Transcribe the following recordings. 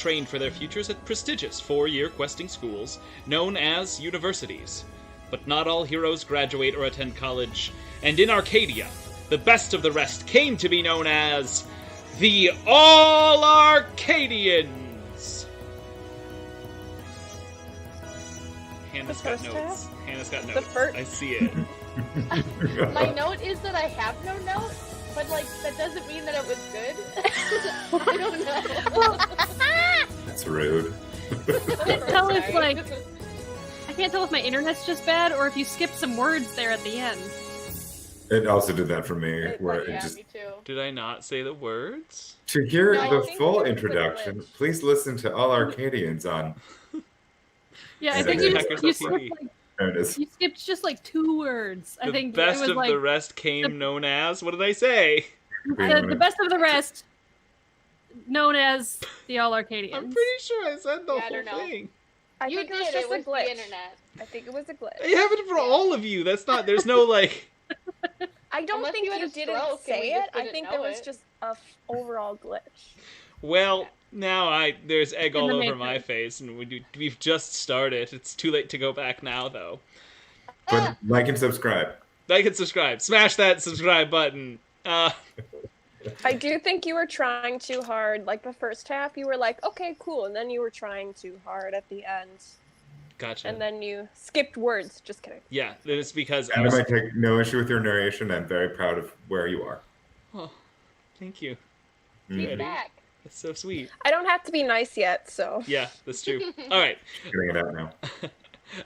trained for their futures at prestigious 4-year questing schools known as universities. But not all heroes graduate or attend college, and in Arcadia, the best of the rest came to be known as the All-ArcaD&Dians. Hannah's got notes. Hannah's got notes. I see it. My note is that I have no note, but like that doesn't mean that it was good. I don't know. That's rude. I can't tell if my internet's just bad or if you skipped some words there at the end. It also did that for me. Me too. Did I not say the words? To hear No, I the think full there was a introduction, glitch. please listen to All-ArcaD&Dians on. Yeah, I And think then you Hackers skipped, TV. There it is. you skipped just like 2 words. I The think best it was of like the rest came known as... What did I say? the best of the rest, known as the All-ArcaD&Dians. I'm pretty sure I said the Yeah, I whole don't know. thing. I You think it was did. just It was a glitch. the internet. I think it was a glitch. I have it for all of you. That's not... There's no, like... I don't Unless think you had you a didn't stroke and say we it. just I didn't think know there was it. just a overall glitch. Well, now there's egg In all the over matrix. my face, and we've just started. It's too late to go back now, though. But like and subscribe. Like and subscribe. Smash that subscribe button. I do think you were trying too hard. Like the first half, you were like, okay, cool. And then you were trying too hard at the end. Gotcha. And then you skipped words. Just kidding. Yeah, it's because I And I was... might take no issue with your narration. I'm very proud of where you are. Oh, thank you. Mm. Feedback. That's so sweet. I don't have to be nice yet, so. Yeah, that's true. All right. Getting it out now.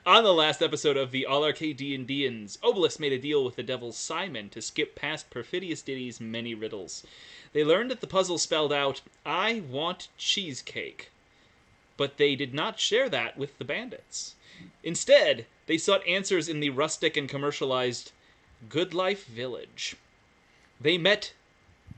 On the last episode of the All-ArcaD&Dians, Obelisk made a deal with the devil Simon to skip past Perfidious Diddy's many riddles. They learned that the puzzle spelled out, "I want cheesecake." But they did not share that with the bandits. Instead, they sought answers in the rustic and commercialized Good Life Village. They met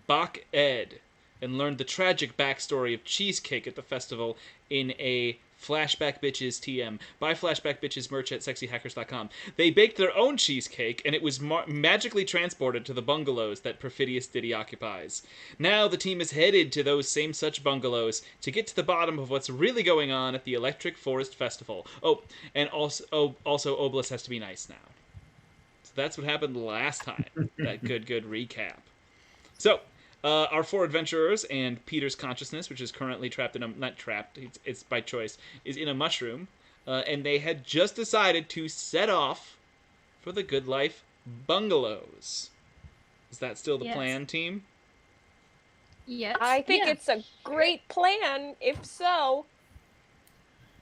Bach Ed and learned the tragic backstory of cheesecake at the festival in a Flashback Bitches TM. Buy Flashback Bitches merch at sexyhackers.com. They baked their own cheesecake, and it was magically transported to the bungalows that Perfidious Diddy occupies. Now the team is headed to those same such bungalows to get to the bottom of what's really going on at the Electric Forest Festival. Oh, and also Obelisk has to be nice now. So that's what happened last time. That good recap. So, our 4 adventurers and Peter's consciousness, which is currently trapped in a... Not trapped, it's by choice, is in a mushroom. And they had just decided to set off for the Good Life bungalows. Is that still the Yes. plan, team? Yes. I think Yeah. it's a great plan, if so.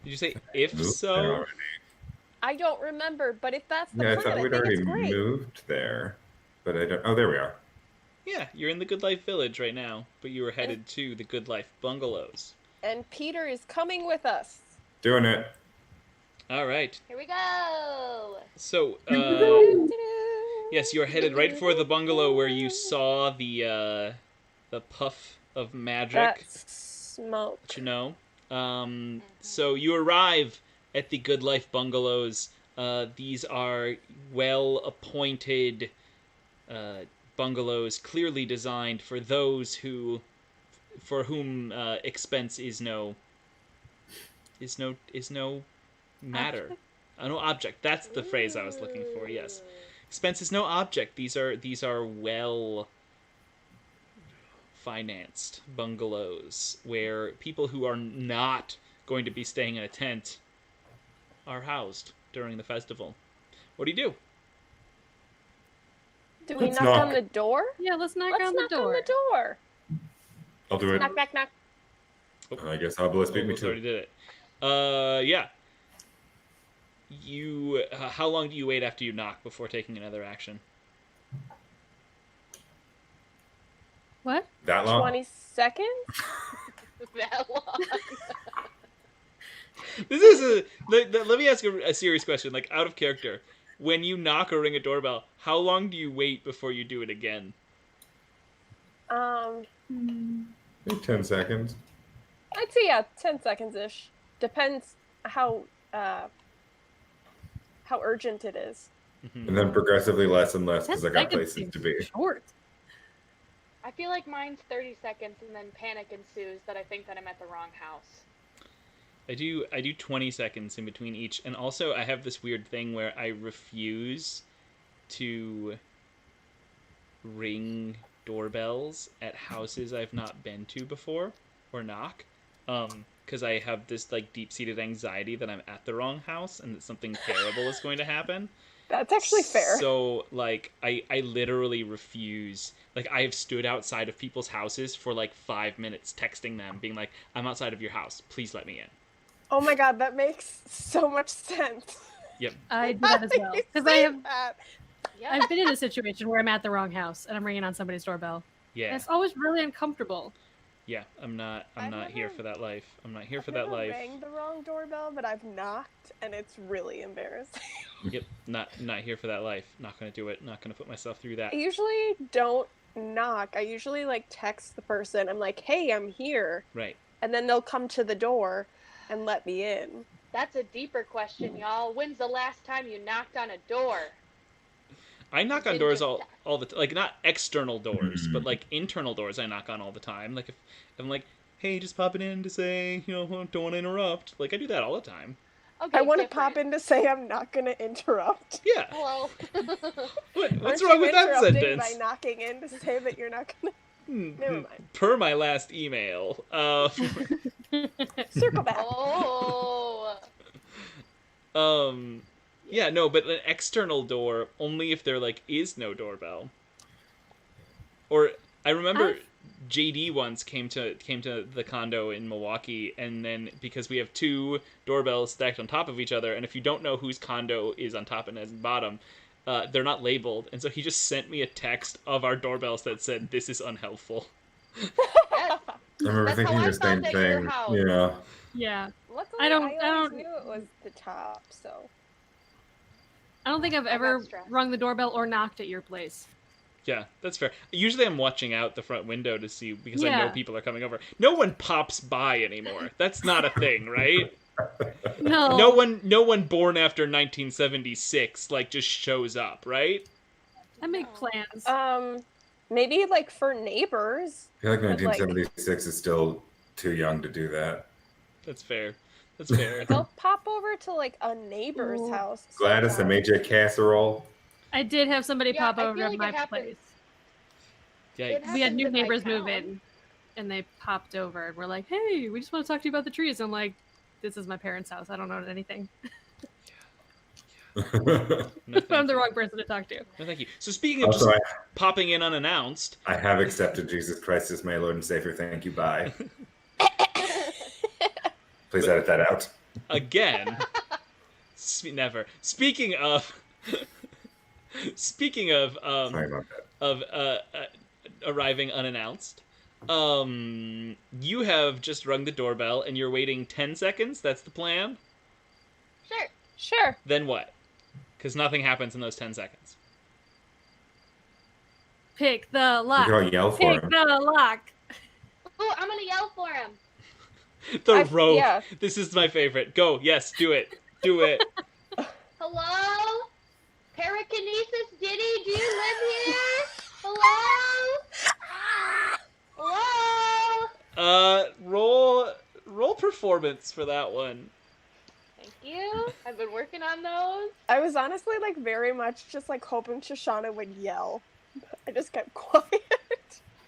Did you say if Moved there so? already. I don't remember, but if that's the Yeah, I plan, thought I we'd think already it's great. moved there. But I don't... Oh, there we are. Yeah, you're in the Good Life Village right now, but you were headed to the Good Life bungalows. And Peter is coming with us. Doing it. All right. Here we go. So, yes, you're headed right for the bungalow where you saw the puff of magic. That smoke. You know. So you arrive at the Good Life bungalows. These are well-appointed bungalows, clearly designed for those for whom expense is no matter. No object. That's the phrase I was looking for. Yes, expense is no object. These are well financed bungalows where people who are not going to be staying in a tent are housed during the festival. What do you do? Do we Let's knock on knock. the door? Yeah, let's knock Let's on the knock door. on the door. I'll do it. Knock, knock, knock. I guess Obelisk beat me Almost already too. did it. Yeah. You. How long do you wait after you knock before taking another action? What? That long? 20 seconds? That long. This is let me ask a serious question, like out of character. When you knock or ring a doorbell, how long do you wait before you do it again? Maybe 10 seconds. I'd say, yeah, 10 seconds-ish. Depends how urgent it is. And then progressively less and less because 10 I got seconds places seems to be. Short. I feel like mine's 30 seconds and then panic ensues that I think that I'm at the wrong house. I do 20 seconds in between each, and also I have this weird thing where I refuse to ring doorbells at houses I've not been to before, or knock, because I have this like deep-seated anxiety that I'm at the wrong house and that something terrible is going to happen. That's actually fair. So, like, I literally refuse. Like, I have stood outside of people's houses for, like, 5 minutes texting them, being like, I'm outside of your house. Please let me in. Oh my god, that makes so much sense. Yep. I do that as well. Because Yeah. I've been in a situation where I'm at the wrong house and I'm ringing on somebody's doorbell. Yeah. And it's always really uncomfortable. Yeah, I'm not here for that life. I'm not here for I've that never life. rang the wrong doorbell, but I've knocked, and it's really embarrassing. Yep, not here for that life. Not gonna do it. Not gonna put myself through that. I usually don't knock. I usually like text the person. I'm like, "Hey, I'm here," Right. and then they'll come to the door and let me in. That's a deeper question, y'all. When's the last time you knocked on a door? I knock on Didn't doors just- all the time. Like, not external doors, but like internal doors I knock on all the time. Like, if I'm like, hey, just popping in to say, don't want to interrupt. Like, I do that all the time. Okay, I want to different. pop in to say I'm not going to interrupt. Yeah. Hello. What's Aren't wrong you with that interrupting sentence? by knocking in to say that you're not going to? Never mind. Per my last email. Circle back. Oh. Yeah, no, but an external door only if there like is no doorbell. Or I remember JD once came to the condo in Milwaukee, and then because we have two doorbells stacked on top of each other, and if you don't know whose condo is on top and is bottom, they're not labeled, and so he just sent me a text of our doorbells that said, "This is unhelpful." Yes. I remember That's thinking how I the same felt at your thing. house. Yeah. Yeah. Luckily, I don't- I always knew it was the top, so. I don't think I've got ever stressed. rung the doorbell or knocked at your place. Yeah, that's fair. Usually I'm watching out the front window to see, because I know Yeah. people are coming over. No one pops by anymore. That's not a thing, right? No. No one born after 1976 like just shows up, right? I make plans. Maybe like for neighbors. I feel like But, like- 1976 is still too young to do that. That's fair. That's fair. They'll pop over to like a neighbor's Ooh. house. Gladys, I sometimes. made you a casserole. I did have somebody Yeah, pop I over feel to like my it happens. place. Yikes. We had happens new in my neighbors move town. in, and they popped over and were like, "Hey, we just want to talk to you about the trees." I'm like, "This is my parents' house. I don't know anything. No, I'm thank the you. wrong person to talk to." No, thank you. So speaking of Also, just popping in unannounced, I have accepted Jesus Christ as my Lord and Savior. Thank you. Bye. Please edit that out. again, never. Speaking of Sorry about that. arriving unannounced, you have just rung the doorbell and you're waiting 10 seconds. That's the plan. Sure. Sure. Then what? Because nothing happens in those 10 seconds. Pick the lock. You can all yell for Pick him. the lock. Oh, I'm gonna yell for him. The rope. Yeah. This is my favorite. Go. Yes, do it. Do it. Hello? Parakinesis Diddy, do you live here? Hello? Hello? Roll performance for that one. Thank you. I've been working on those. I was honestly like very much just like hoping Shoshana would yell. I just kept quiet.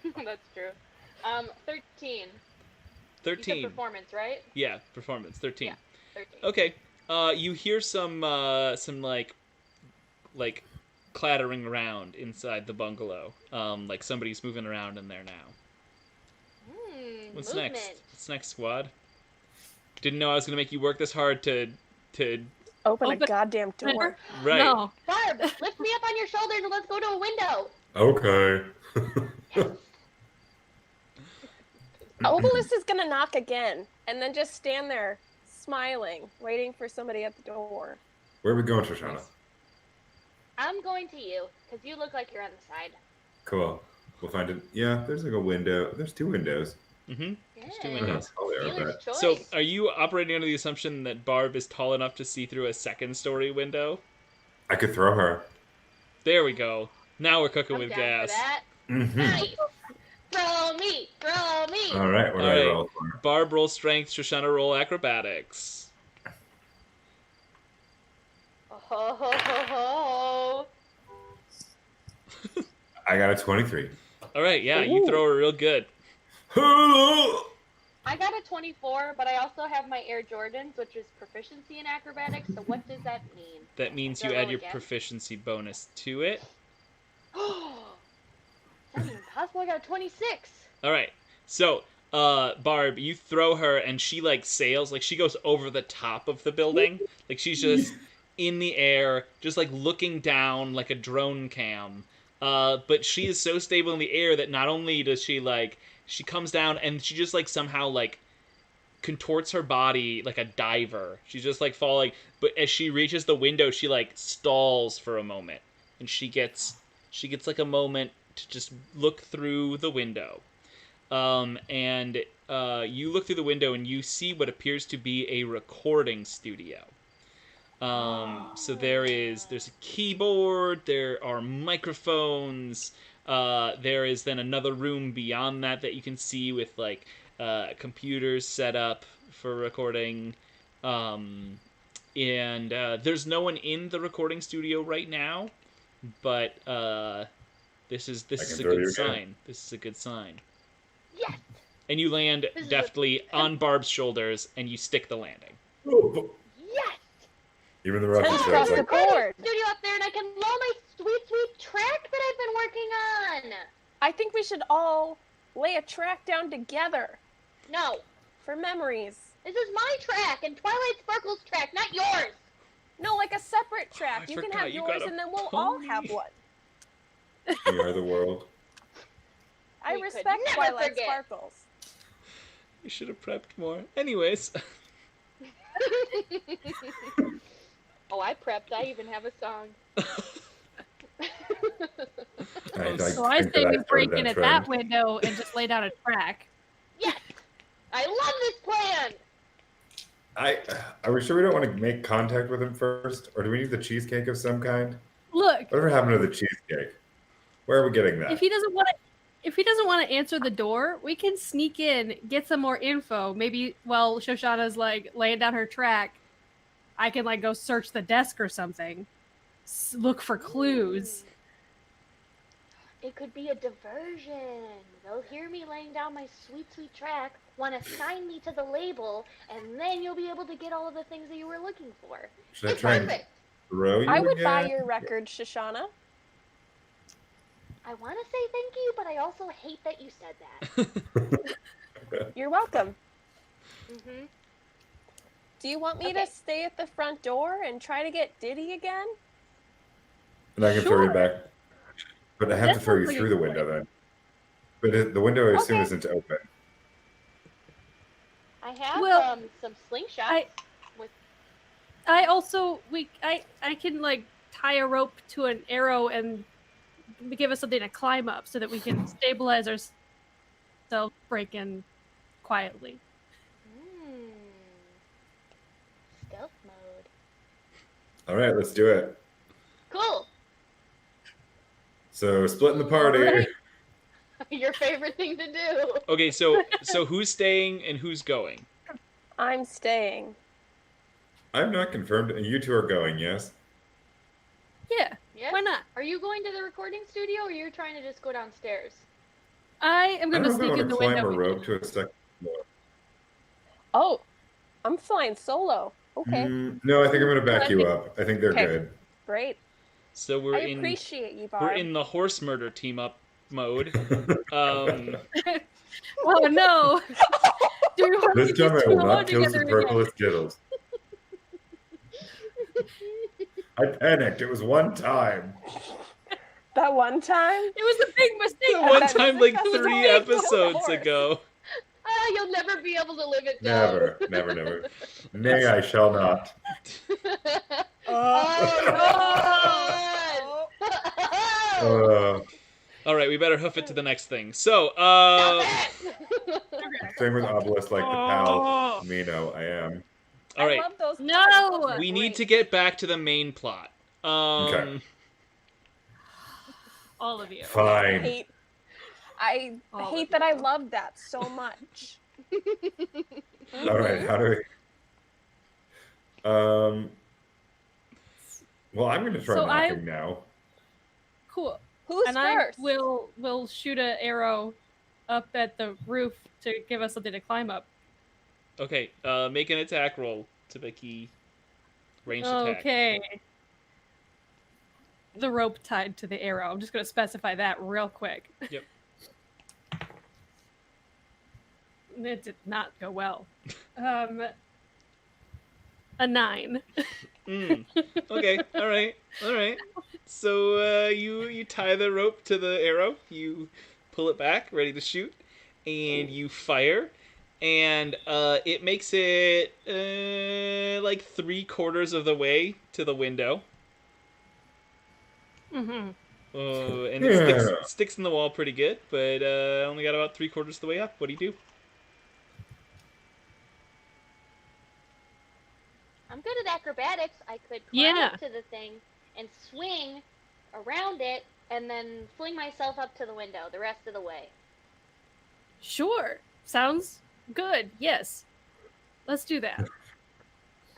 That's true. 13. You said 13. performance, right? Yeah, performance. 13. Yeah. 13. Okay. You hear some like clattering around inside the bungalow. Like somebody's moving around in there now. What's Movement. next? What's next, squad? Didn't know I was gonna make you work this hard to Open a Open- goddamn door. right. No. Barb, lift me up on your shoulders and let's go to a window. Okay. Obelisk is gonna knock again, and then just stand there, smiling, waiting for somebody at the door. Where are we going, Shoshana? I'm going to you, because you look like you're on the side. Cool. We'll find it. Yeah, there's like a window. There's two windows. Mm-hmm. Yeah. two windows. Oh, they are Dealer's bad. choice. So, are you operating under the assumption that Barb is tall enough to see through a second-story window? I could throw her. There we go. Now we're cooking I'm with down gas. for that. Mhm. Nice. Throw me! Throw me! All right, what do I Alright. roll for? Barb roll strength, Shoshana roll acrobatics. Oh, ho, ho, ho, ho. I got a 23. Alright, yeah, you throw her real good. I got a 24, but I also have my Air Jordans, which is proficiency in acrobatics, so what does that mean? That means Do you I add roll your again? proficiency bonus to it. That's impossible, I got a 26! Alright, so, Barb, you throw her and she, like, sails, like, she goes over the top of the building. Like, she's just in the air, just, like, looking down like a drone cam. But she is so stable in the air that not only does she, like, she comes down and she just, like, somehow, like, contorts her body like a diver. She's just, like, falling. But as she reaches the window, she, like, stalls for a moment. And she gets, like, a moment to just look through the window. And you look through the window and you see what appears to be a recording studio. So there's a keyboard, there are microphones, there is then another room beyond that you can see with, like, computers set up for recording. And there's no one in the recording studio right now, but this is a good sign. This is a good sign. Yes! And you land This is deftly on Barb's shoulders, and you stick the landing. Yes! Even the Russian Across starts the like, board. Studio up there, and I can load my sweet, sweet track that I've been working on! I think we should all lay a track down together No, for memories. this is my track, and Twilight Sparkle's track, not yours! No, like a separate I track. You can forgot have you yours, got a and then we'll all pony. have one. we are the world. I We could respect never Twilight forget. Sparkles. You should have prepped more. Anyways. Oh, I prepped. I even have a song. So I think say that we started break in that at trend. that window and just lay down a track. Yes! I love this plan! Are we sure we don't want to make contact with him first? Or do we need the cheesecake of some kind? Look, Whatever happened to the cheesecake? Where are we getting that? if he doesn't want to answer the door, we can sneak in, get some more info. Maybe while Shoshana's like laying down her track, I can like go search the desk or something, look for clues. It could be a diversion. They'll hear me laying down my sweet, sweet track, want to sign me to the label, and then you'll be able to get all of the things that you were looking for. Should I It's try and perfect. throw you I would again? buy your record, Shoshana. I want to say thank you, but I also hate that you said that. You're welcome. Mm-hmm. Do you want me Okay. to stay at the front door and try to get Diddy again? And I can throw you Sure. back. But I have to That throw you sounds like through a the good window then. But the window, I assume, Okay. isn't open. I have Well, some slingshots. I also I can like tie a rope to an arrow and give us something to climb up so that we can stabilize ourselves, break in quietly. Mm. Stealth mode. All right, let's do it. Cool. So splitting the party. Alright. Your favorite thing to do. Okay, so who's staying and who's going? I'm staying. I'm not confirmed. And you two are going, yes? Yeah, Yes? why not? Are you going to the recording studio, or you're trying to just go downstairs? I am I going don't to know if I sneak in want the to climb window. a rope to a second floor. Oh, I'm flying solo. Okay, No, I think I'm going to back I you think- up. I think they're Okay. good. great. So I we're in appreciate you, Barb. we're in the horse murder team up mode. Um, Oh no! Do we want This to time I just will go not kill together superfluous Skittles. I panicked. It was one time. That one time? It was a big mistake. the one bet time it's like because 3 it's always episodes horse. ago. You'll never be able to live it down. Never, never, never. Nay, I shall not. Oh, God. Uh, All right, we better hoof it to the next thing. So, same with Obelisk, like the pal Mino I am. all right, I love those. No! puns. we need to Great. get back to the main plot. Okay. All of you. I Fine. hate. I All hate of that I you. love that so much. All right, how do we? Well, I'm going to try So knocking now. Cool. Who's And first? I will shoot an arrow up at the roof to give us something to climb up. Okay, make an attack roll to Becky. Ranged attack. Okay. The rope tied to the arrow. I'm just going to specify that real quick. Yep. It did not go well. A 9. Okay, all right. So you tie the rope to the arrow, you pull it back, ready to shoot, and you fire, and it makes it like 3/4 of the way to the window. Mm-hmm. And it sticks in the wall pretty good, but only got about 3/4 of the way up. What do you do? I'm good at acrobatics. I could climb Yeah. up to the thing and swing around it and then fling myself up to the window the rest of the way. Sure. Sounds good. Yes. Let's do that.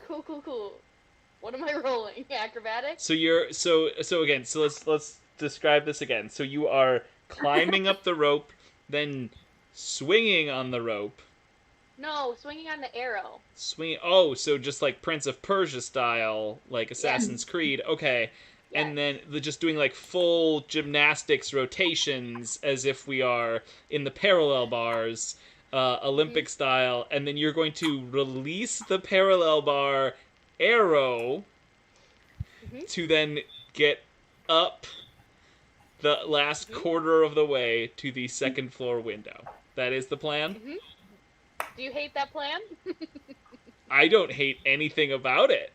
Cool. What am I rolling? Acrobatics? So you're so again. So let's describe this again. So you are climbing up the rope, then swinging on the rope. No, swinging on the arrow. Swing. Oh, so just like Prince of Persia style, like Assassin's Creed. Okay, Yes. and then just doing like full gymnastics rotations as if we are in the parallel bars, Olympic style. And then you're going to release the parallel bar arrow to then get up the last quarter of the way to the second floor window. That is the plan. Do you hate that plan? I don't hate anything about it.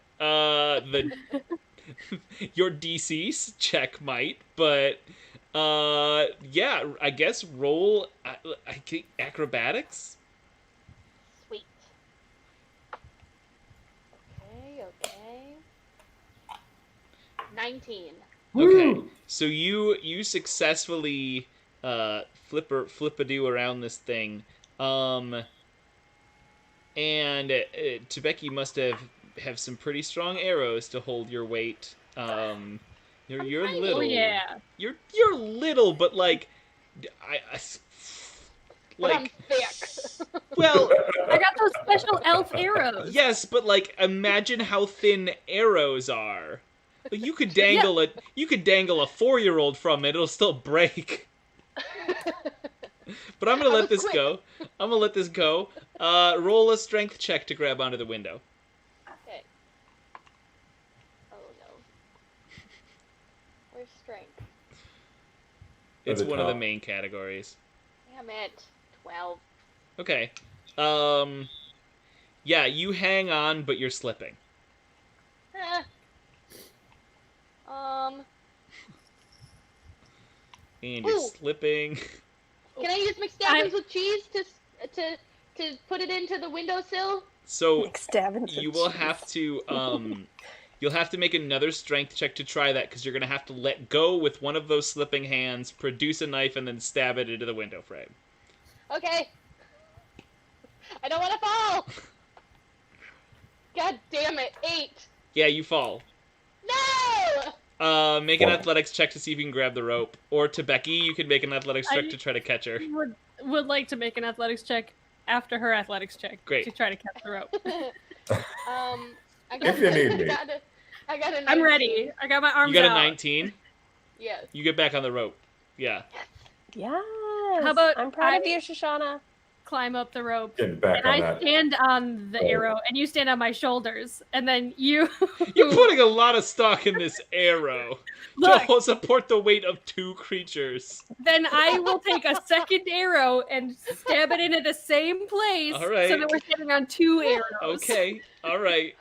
Your DC's check might, but yeah, I guess roll acrobatics. Sweet. Okay. 19. Okay, so you successfully flip-a-do around this thing, and Tebeki must have some pretty strong arrows to hold your weight. You're tiny. little. Oh, yeah. You're little, but like, But I'm like, thick. well, I got those special elf arrows. yes, but like, imagine how thin arrows are. Like, you could dangle a 4-year-old from it; it'll still break. But I'm gonna let this go. Roll a strength check to grab onto the window. Okay. Oh no. Where's strength? It's At the one of the top. main categories. Damn it. 12. Okay. Yeah, you hang on, but you're slipping. Eh. And you're Ooh. slipping. Can I use McStabbins with cheese to put it into the windowsill? So McStabbins you with will cheese. have to you'll have to make another strength check to try that, because you're gonna have to let go with one of those slipping hands, produce a knife, and then stab it into the window frame. Okay. I don't want to fall. God damn it. 8. Yeah, you fall. No! Make an Wow. athletics check to see if you can grab the rope. Or to Becky, you can make an athletics check I- to try to catch her. Would like to make an athletics check after her athletics check. Great. To try to catch the rope. I got, If you need me. I got a 19. I'm ready. I got my arms You got a out. 19? Yes. You get back on the rope. Yeah. Yes. How about I'm proud of I- you, Shoshana. Climb up the rope. Getting back And on I that. stand on the Oh. arrow, and you stand on my shoulders, and then you You're putting a lot of stock in this arrow look. to support the weight of 2 creatures. Then I will take a second arrow and stab it into the same place, All right. so that we're standing on 2 arrows. Okay. All right.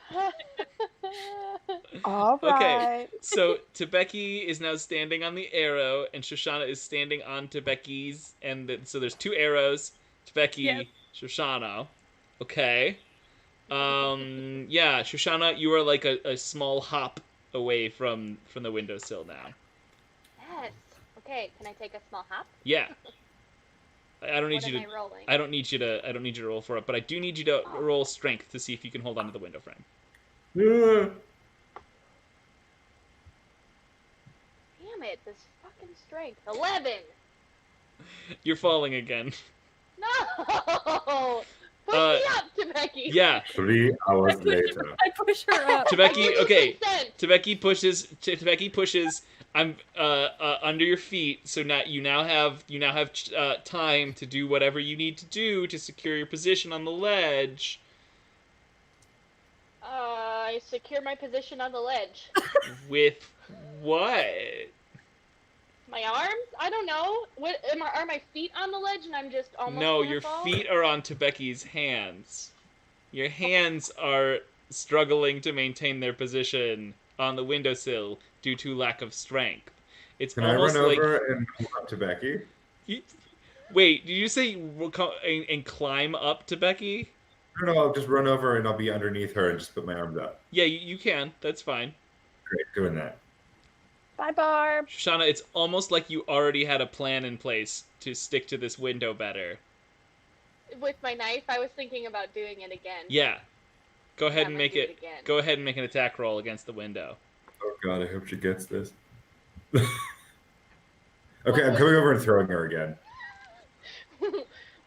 All Okay. right. So Tebeki is now standing on the arrow, and Shoshana is standing on Tebeki's, and so there's 2 arrows. Tebeki, Yes. Shoshana. Okay. Yeah, Shoshana, you are like a small hop away from the windowsill now. Yes. Okay, can I take a small hop? Yeah. I don't need What you am to. I rolling? I don't need you to roll for it, but I do need you to roll strength to see if you can hold onto the window frame. Damn it, this fucking strength. 11! You're falling again. No! Push Uh, me up, Tebeki! Yeah, 3 hours later. I push her up. Tebeki. Okay, Consent! Tebeki pushes. Tebeki pushes. I'm under your feet, so now you now have time to do whatever you need to do to secure your position on the ledge. I secure my position on the ledge. With what? My arms? I don't know. What are my feet on the ledge and I'm just almost No, gonna your fall? feet are on Tebeki's hands. Your hands are struggling to maintain their position on the windowsill due to lack of strength. It's Can I almost run like over and move up to Becky? you, wait. Did you say and climb up to Becky? No, I'll just run over and I'll be underneath her and just put my arms up. Yeah, you can. That's fine. Great, doing that. Bye, Barb. Shoshana, it's almost like you already had a plan in place to stick to this window better. With my knife, I was thinking about doing it again. Yeah. Go ahead I'm and gonna make do it. it again. Go ahead and make an attack roll against the window. Oh god, I hope she gets this. Okay, I'm coming over and throwing her again.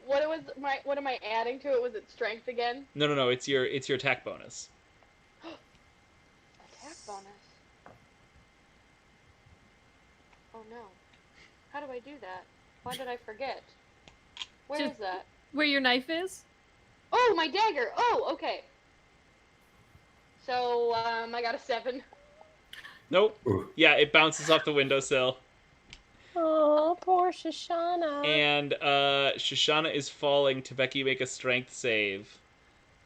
What am I adding to it? Was it strength again? No. It's your attack bonus. Attack bonus. Oh no. How do I do that? Why did I forget? Where Just- is that? Where your knife is? Oh, my dagger! Oh, okay. So, I got a 7. Nope. Ooh. Yeah, it bounces off the windowsill. Oh, poor Shoshana. And Shoshana is falling. Tebeki, make a strength save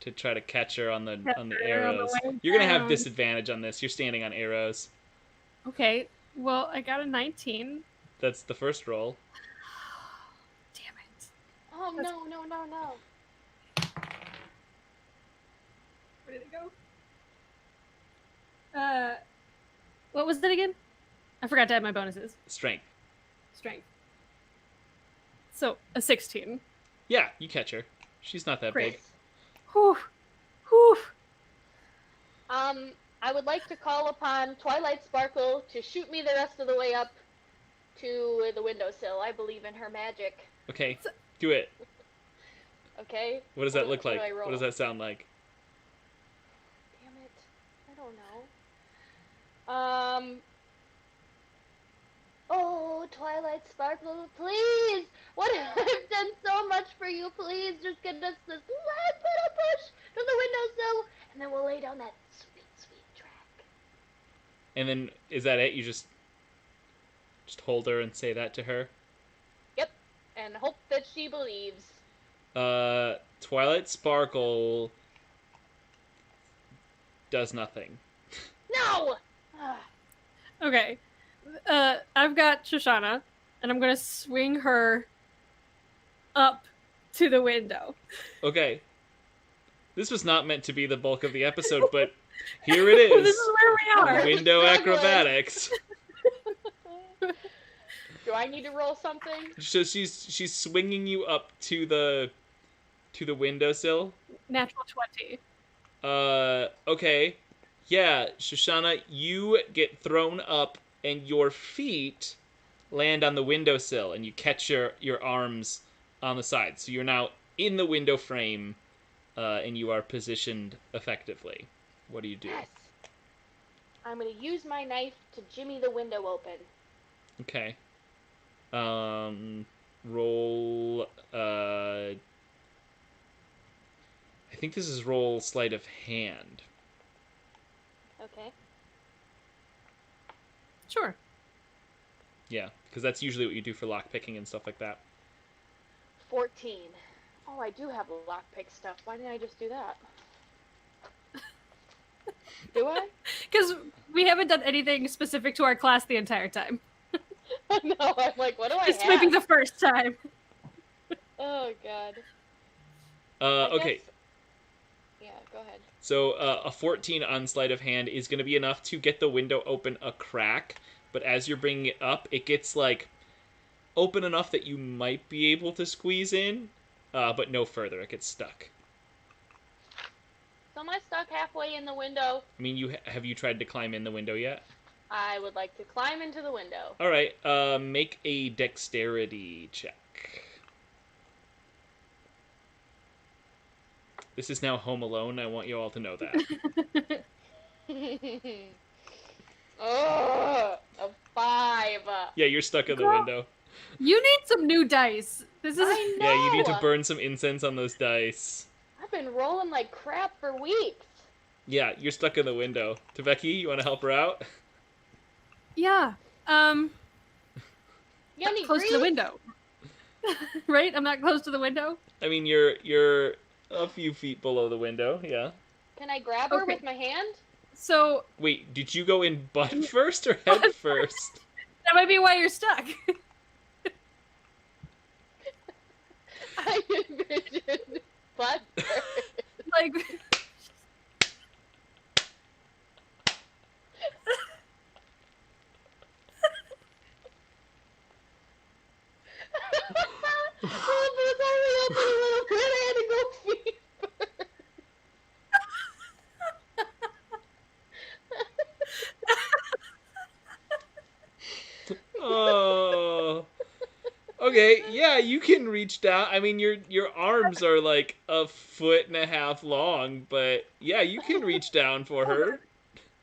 to try to catch her on the Catch her on the arrows. way You're gonna have down. disadvantage on this. You're standing on arrows. Okay. Well, I got a 19. That's the first roll. Damn it. Oh, That's- no. Where did it go? What was it again? I forgot to add my bonuses. Strength. Strength. So, a 16. Yeah, you catch her. She's not that Great. big. Whew. Whew. I would like to call upon Twilight Sparkle to shoot me the rest of the way up to the windowsill. I believe in her magic. Okay, do it. Okay? What does that look what like? do I roll? What does that sound like? Damn it. I don't know. Oh, Twilight Sparkle, please! What I've done so much for you, please just get us this last little push to the windowsill, and then we'll lay down that sweet, sweet track. And then is that it? You just hold her and say that to her. Yep, and hope that she believes. Twilight Sparkle does nothing. No! Ah, Okay. I've got Shoshana, and I'm gonna swing her up to the window. Okay. This was not meant to be the bulk of the episode, but here it is. This is where we are. Window So good. acrobatics. Do I need to roll something? So she's swinging you up to the windowsill. Natural 20. Okay. Yeah, Shoshana, you get thrown up and your feet land on the windowsill and you catch your arms on the side. So you're now in the window frame and you are positioned effectively. What do you do? Yes. I'm gonna use my knife to jimmy the window open. Okay. Roll I think this is roll sleight of hand. Okay. Sure. Yeah, because that's usually what you do for lockpicking and stuff like that. 14. Oh, I do have lockpick stuff. Why didn't I just do that? Do I? Because we haven't done anything specific to our class the entire time. No, I'm like, what do I It's have? maybe the first time. Oh, God. Okay. Guess... Yeah, go ahead. So a 14 on sleight of hand is going to be enough to get the window open a crack, but as you're bringing it up, it gets like open enough that you might be able to squeeze in, but no further. It gets stuck. So am I stuck halfway in the window? I mean, have you tried to climb in the window yet? I would like to climb into the window. All right, make a dexterity check. This is now Home Alone. I want you all to know that. Oh, a 5. Yeah, you're stuck in the Girl. window. You need some new dice. This is I know. Yeah, you need to burn some incense on those dice. I've been rolling like crap for weeks. Yeah, you're stuck in the window. Taveki, you want to help her out? yeah. You got any Close to the grease? window. Right? I'm not close to the window. I mean, you're a few feet below the window. Yeah. Can I grab her Okay. with my hand? So Wait, did you go in butt first or head first? that might be why you're stuck. I envisioned butt first. Like Oh, but it's only open a little bit. I had to go feet first. Oh. Okay, yeah, you can reach down. I mean, your arms are like 1.5 feet long, but yeah, you can reach down for her.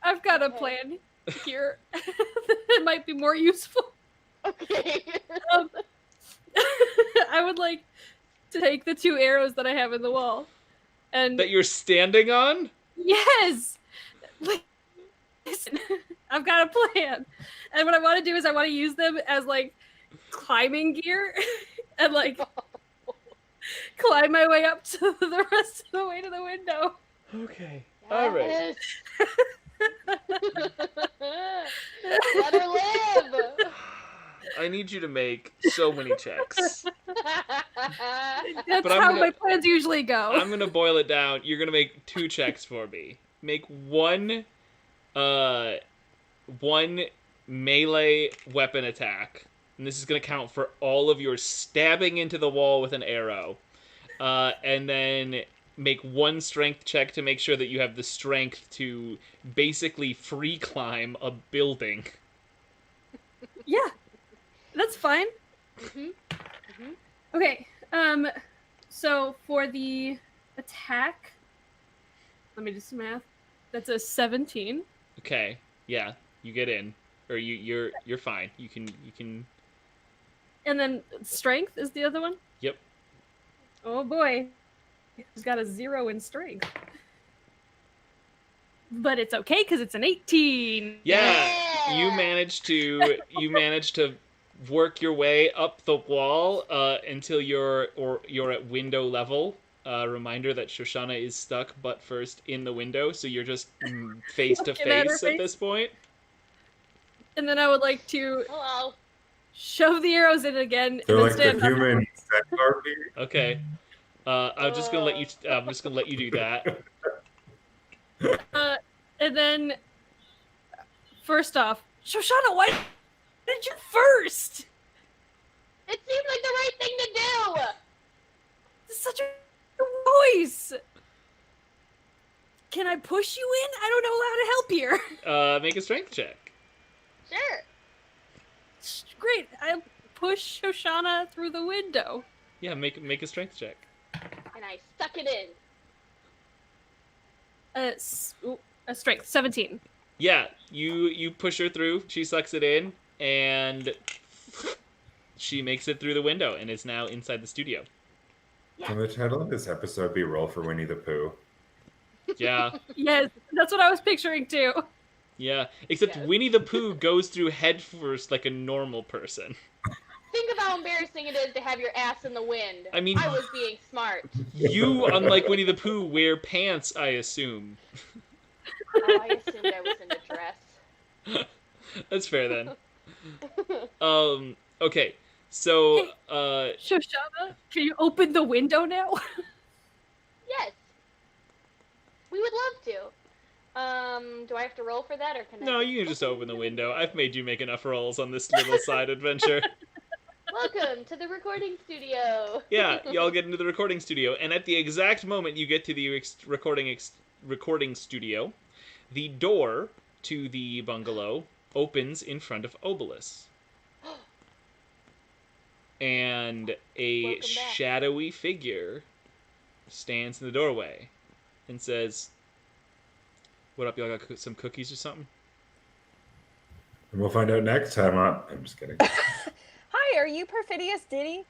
I've got a Okay. plan here. It might be more useful. Okay. I would like to take the 2 arrows that I have in the wall. And That you're standing on? yes! Listen, I've got a plan. And what I want to do is I want to use them as like climbing gear and like climb my way up to the rest of the way to the window. Okay. All right. Yes. Let her live. I need you to make so many checks. That's But I'm how gonna- my plans usually go. I'm gonna boil it down. You're gonna make 2 checks for me. Make one melee weapon attack, and this is gonna count for all of your stabbing into the wall with an arrow. And then make one strength check to make sure that you have the strength to basically free climb a building. Yeah, that's fine. Mhm. Mhm. Okay. So for the attack, let me do some math. That's a 17. Okay, yeah, you get in, or you're fine. You can. And then strength is the other one? Yep. Oh boy. He's got a 0 in strength. But it's okay because it's an 18. Yeah, you Yeah. managed to work your way up the wall until you're at window level. Reminder that Shoshana is stuck butt first in the window, so you're just face to Looking at her face at face. this point. And then I would like to Hello. shove the arrows in again They're and like then the stand up. human centipede. Okay. I'm just gonna let you. I'm just gonna let you do that. And then, first off, Shoshana, why did you first? It seemed like the right thing to do. It's such a voice. Can I push you in? I don't know how to help here. Make a strength check. Sure. Great. I push Shoshana through the window. Yeah, make a strength check. And I stuck it in. A strength, 17. Yeah, you push her through. She sucks it in, and she makes it through the window and is now inside the studio. Can the title of this episode be Roll for Winnie the Pooh? Yeah, Yes, that's what I was picturing too. yeah. Except Yes. Winnie the Pooh goes through head first like a normal person. Think of how embarrassing it is to have your ass in the wind. I mean- I was being smart. You, unlike Winnie the Pooh, wear pants, I assume. Oh, I assumed I was in a dress. That's fair then. Okay. So, Shoshana, can you open the window now? Yes. We would love to. Do I have to roll for that, or can I? no, you can just open the window. I've made you make enough rolls on this little side adventure. Welcome to the recording studio. Yeah, y'all get into the recording studio, and at the exact moment you get to the recording studio, the door to the bungalow opens in front of Obelus. And a Welcome back. shadowy figure stands in the doorway and says, "What up, y'all got some cookies or something?" And we'll find out next time on. I'm just kidding. Hi, are you Perfidious Diddy?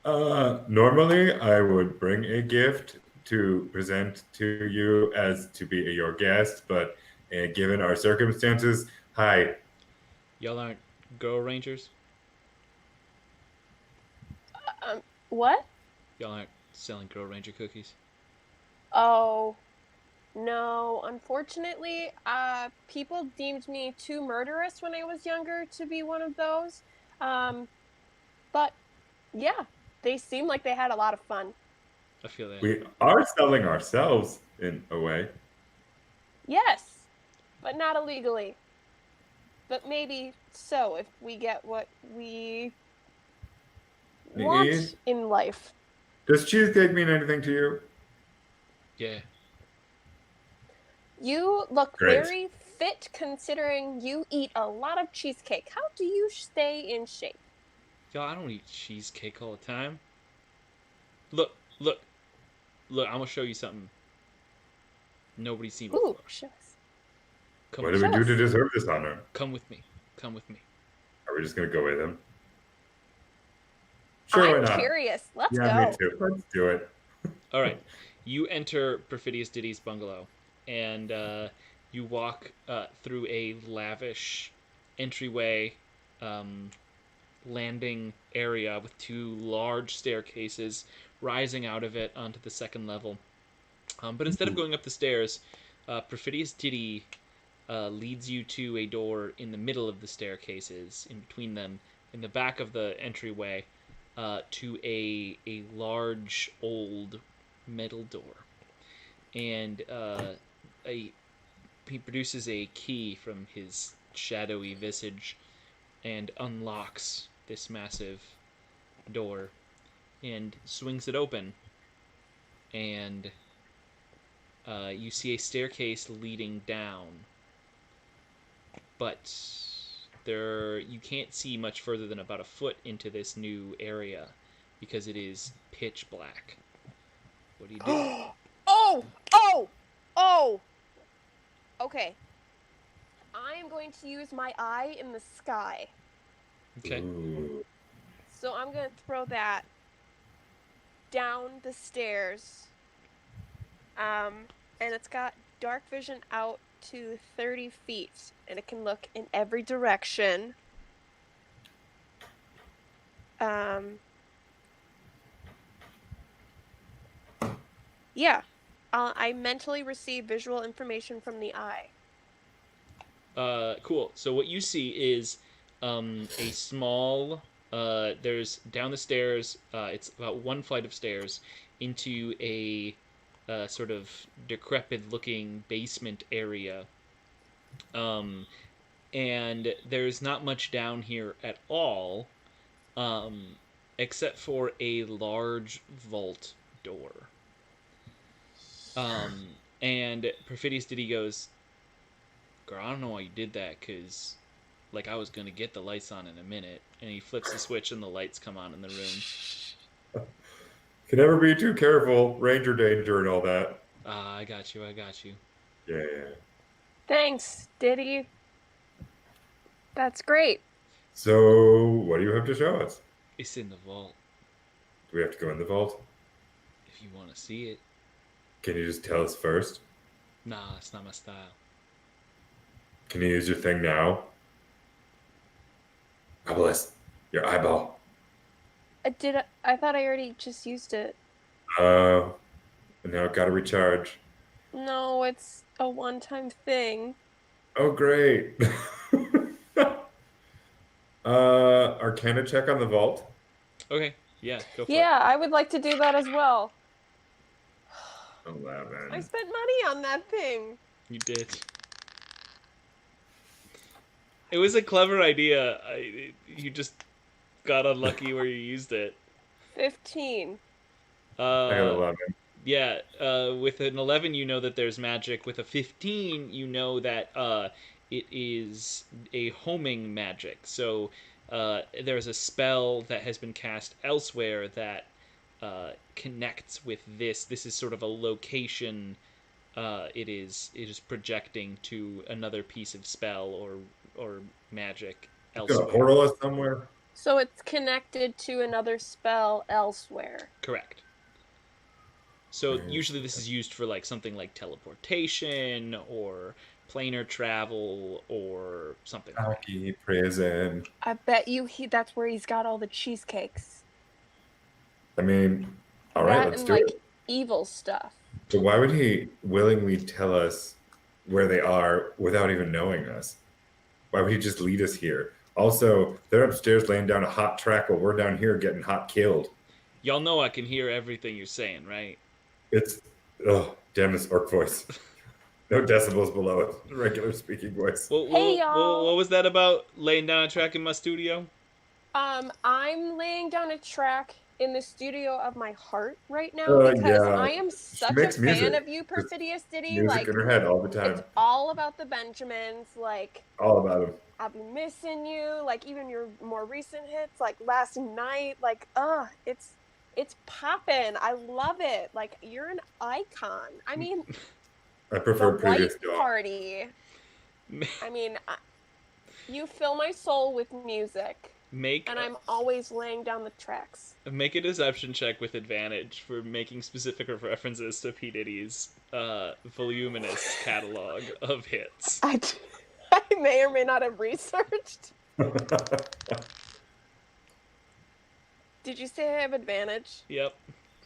Normally, I would bring a gift to present to you as to be your guest, but given our circumstances, hi. Y'all aren't Girl Rangers? What? Y'all aren't selling Girl Ranger cookies? Oh, no. Unfortunately, people deemed me too murderous when I was younger to be one of those. But yeah, they seemed like they had a lot of fun. I feel that. We are selling ourselves in a way. Yes, but not illegally. But maybe so if we get what we want Need? in life. Does cheesecake mean anything to you? Yeah. You look Great. very fit considering you eat a lot of cheesecake. How do you stay in shape? Y'all, I don't eat cheesecake all the time. Look. I'm gonna show you something nobody's seen before. Ooh, show us. Come What with do we me. do to deserve this honor? Come with me. Come with me. Are we just going to go with him? Sure, why I'm not? curious. Let's Yeah, go. me too. Let's do it. All right. You enter Perfidious Diddy's bungalow, and you walk through a lavish entryway, landing area with two large staircases rising out of it onto the second level. But instead of going up the stairs, Perfidious Diddy leads you to a door in the middle of the staircases, in between them, in the back of the entryway, to a large old metal door. And he produces a key from his shadowy visage and unlocks this massive door and swings it open. And you see a staircase leading down, but you can't see much further than about a foot into this new area because it is pitch black. What do you do? Oh! Okay. I am going to use my eye in the sky. Okay. Ooh. So I'm going to throw that down the stairs. And it's got dark vision out to 30 feet. And it can look in every direction. Yeah. I mentally receive visual information from the eye. Cool. So what you see is a small. There's down the stairs. It's about one flight of stairs into a sort of decrepit-looking basement area. And there's not much down here at all, except for a large vault door. And Perfidious Diddy goes, "Girl, I don't know why you did that, because, like, I was going to get the lights on in a minute." And he flips the switch and the lights come on in the room. Can never be too careful. Ranger danger and all that. I got you. Yeah. Thanks, Diddy. That's great. So, what do you have to show us? It's in the vault, Do we have to go in the vault? if you want to see it. Can you just tell us first? Nah, it's not my style. Can you use your thing now? Obelisk, your eyeball. I thought I already just used it. And now I've got to recharge. No, it's a one-time thing. Oh, great. Arcana check on the vault. Okay, yeah, go for it. Yeah, I would like to do that as well. 11. I spent money on that thing. You did. It was a clever idea. You just got unlucky where you used it. 15. I got Uh, 11. yeah. With an 11, you know that there's magic. With a 15, you know that it is a homing magic. So there's a spell that has been cast elsewhere that connects with this. This is sort of a location. It is projecting to another piece of spell or magic It's gonna elsewhere. portal us somewhere. So it's connected to another spell elsewhere. Correct. So Right. usually this is used for like something like teleportation or planar travel or something like that. Hockey, prison. I bet you that's where he's got all the cheesecakes. I mean, all right, That let's and do like it. evil stuff. But why would he willingly tell us where they are without even knowing us? Why would he just lead us here? Also, they're upstairs laying down a hot track while we're down here getting hot killed. Y'all know I can hear everything you're saying, right? It's damn this orc voice. No decibels below it. Regular speaking voice. Hey, y'all. What was that about laying down a track in my studio? I'm laying down a track in the studio of my heart right now because Yeah. I am such a makes fan music. of you, Perfidious Diddy. Music Like, in her head all the time. it's all about the Benjamins. Like, All about him. I'll be missing you. Like, even your more recent hits, like Last Night. Like, it's poppin'. I love it. Like, you're an icon. I mean, I prefer the previous White dog. Party. I mean, you fill my soul with music, and I'm always laying down the tracks. Make a deception check with advantage for making specific references to P. Diddy's voluminous catalog of hits. I may or may not have researched. Did you say I have advantage? Yep.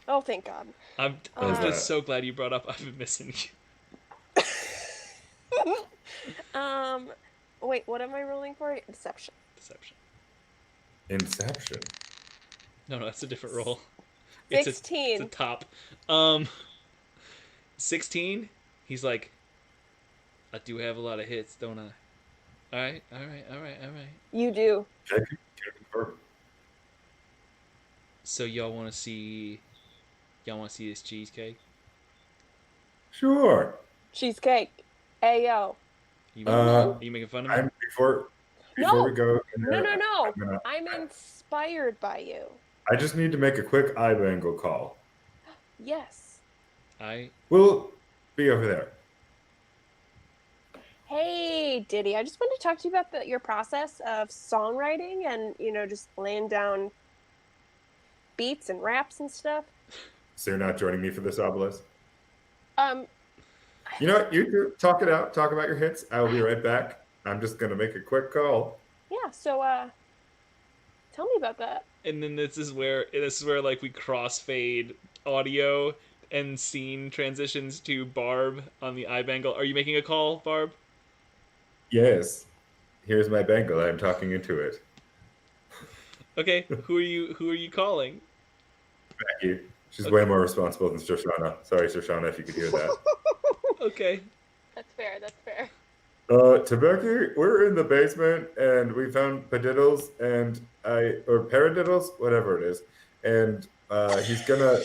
Oh, thank God. I'm just so glad you brought up I've been missing you. Wait, what am I rolling for? Deception. Deception. Inception. No, that's a different roll. 16. It's a top. 16? He's like, I do have a lot of hits, don't I? Alright. You do. Can I confirm? So y'all wanna see this cheesecake? Sure. Cheesecake. Ayo. Are you making fun of me? Before No. we go. No. I'm inspired by you. I just need to make a quick eye angle call. Yes. We'll be over there. Hey, Diddy. I just wanted to talk to you about your process of songwriting and, just laying down beats and raps and stuff. So you're not joining me for this, Obelisk? You know what? You two talk it out. Talk about your hits. I will be right back. I'm just gonna make a quick call. Yeah. So, tell me about that. And then this is where like we crossfade audio and scene transitions to Barb on the eye bangle. Are you making a call, Barb? Yes. Here's my bangle. I'm talking into it. Okay. Who are you calling? Becky. She's way more responsible than Shoshana. Sorry, Shoshana, if you could hear that. Okay. That's fair. To Becky, we're in the basement and we found padiddles or paradiddles, whatever it is, and he's gonna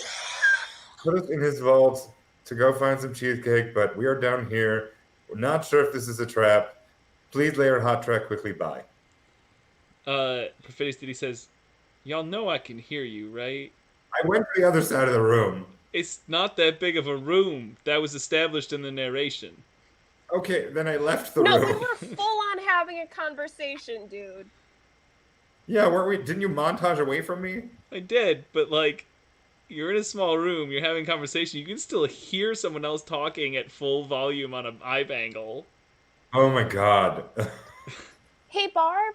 put us in his vault to go find some cheesecake. But we are down here. We're not sure if this is a trap. Please lay our hot track quickly by. Perfidious Diddy says, y'all know I can hear you, right? I went to the other side of the room. It's not that big of a room. That was established in the narration. Okay, then I left the No, room. we were full on having a conversation, dude. Yeah, weren't we? Didn't you montage away from me? I did, but like, you're in a small room, you're having a conversation, you can still hear someone else talking at full volume on an eye bangle. Oh my god. Hey, Barb.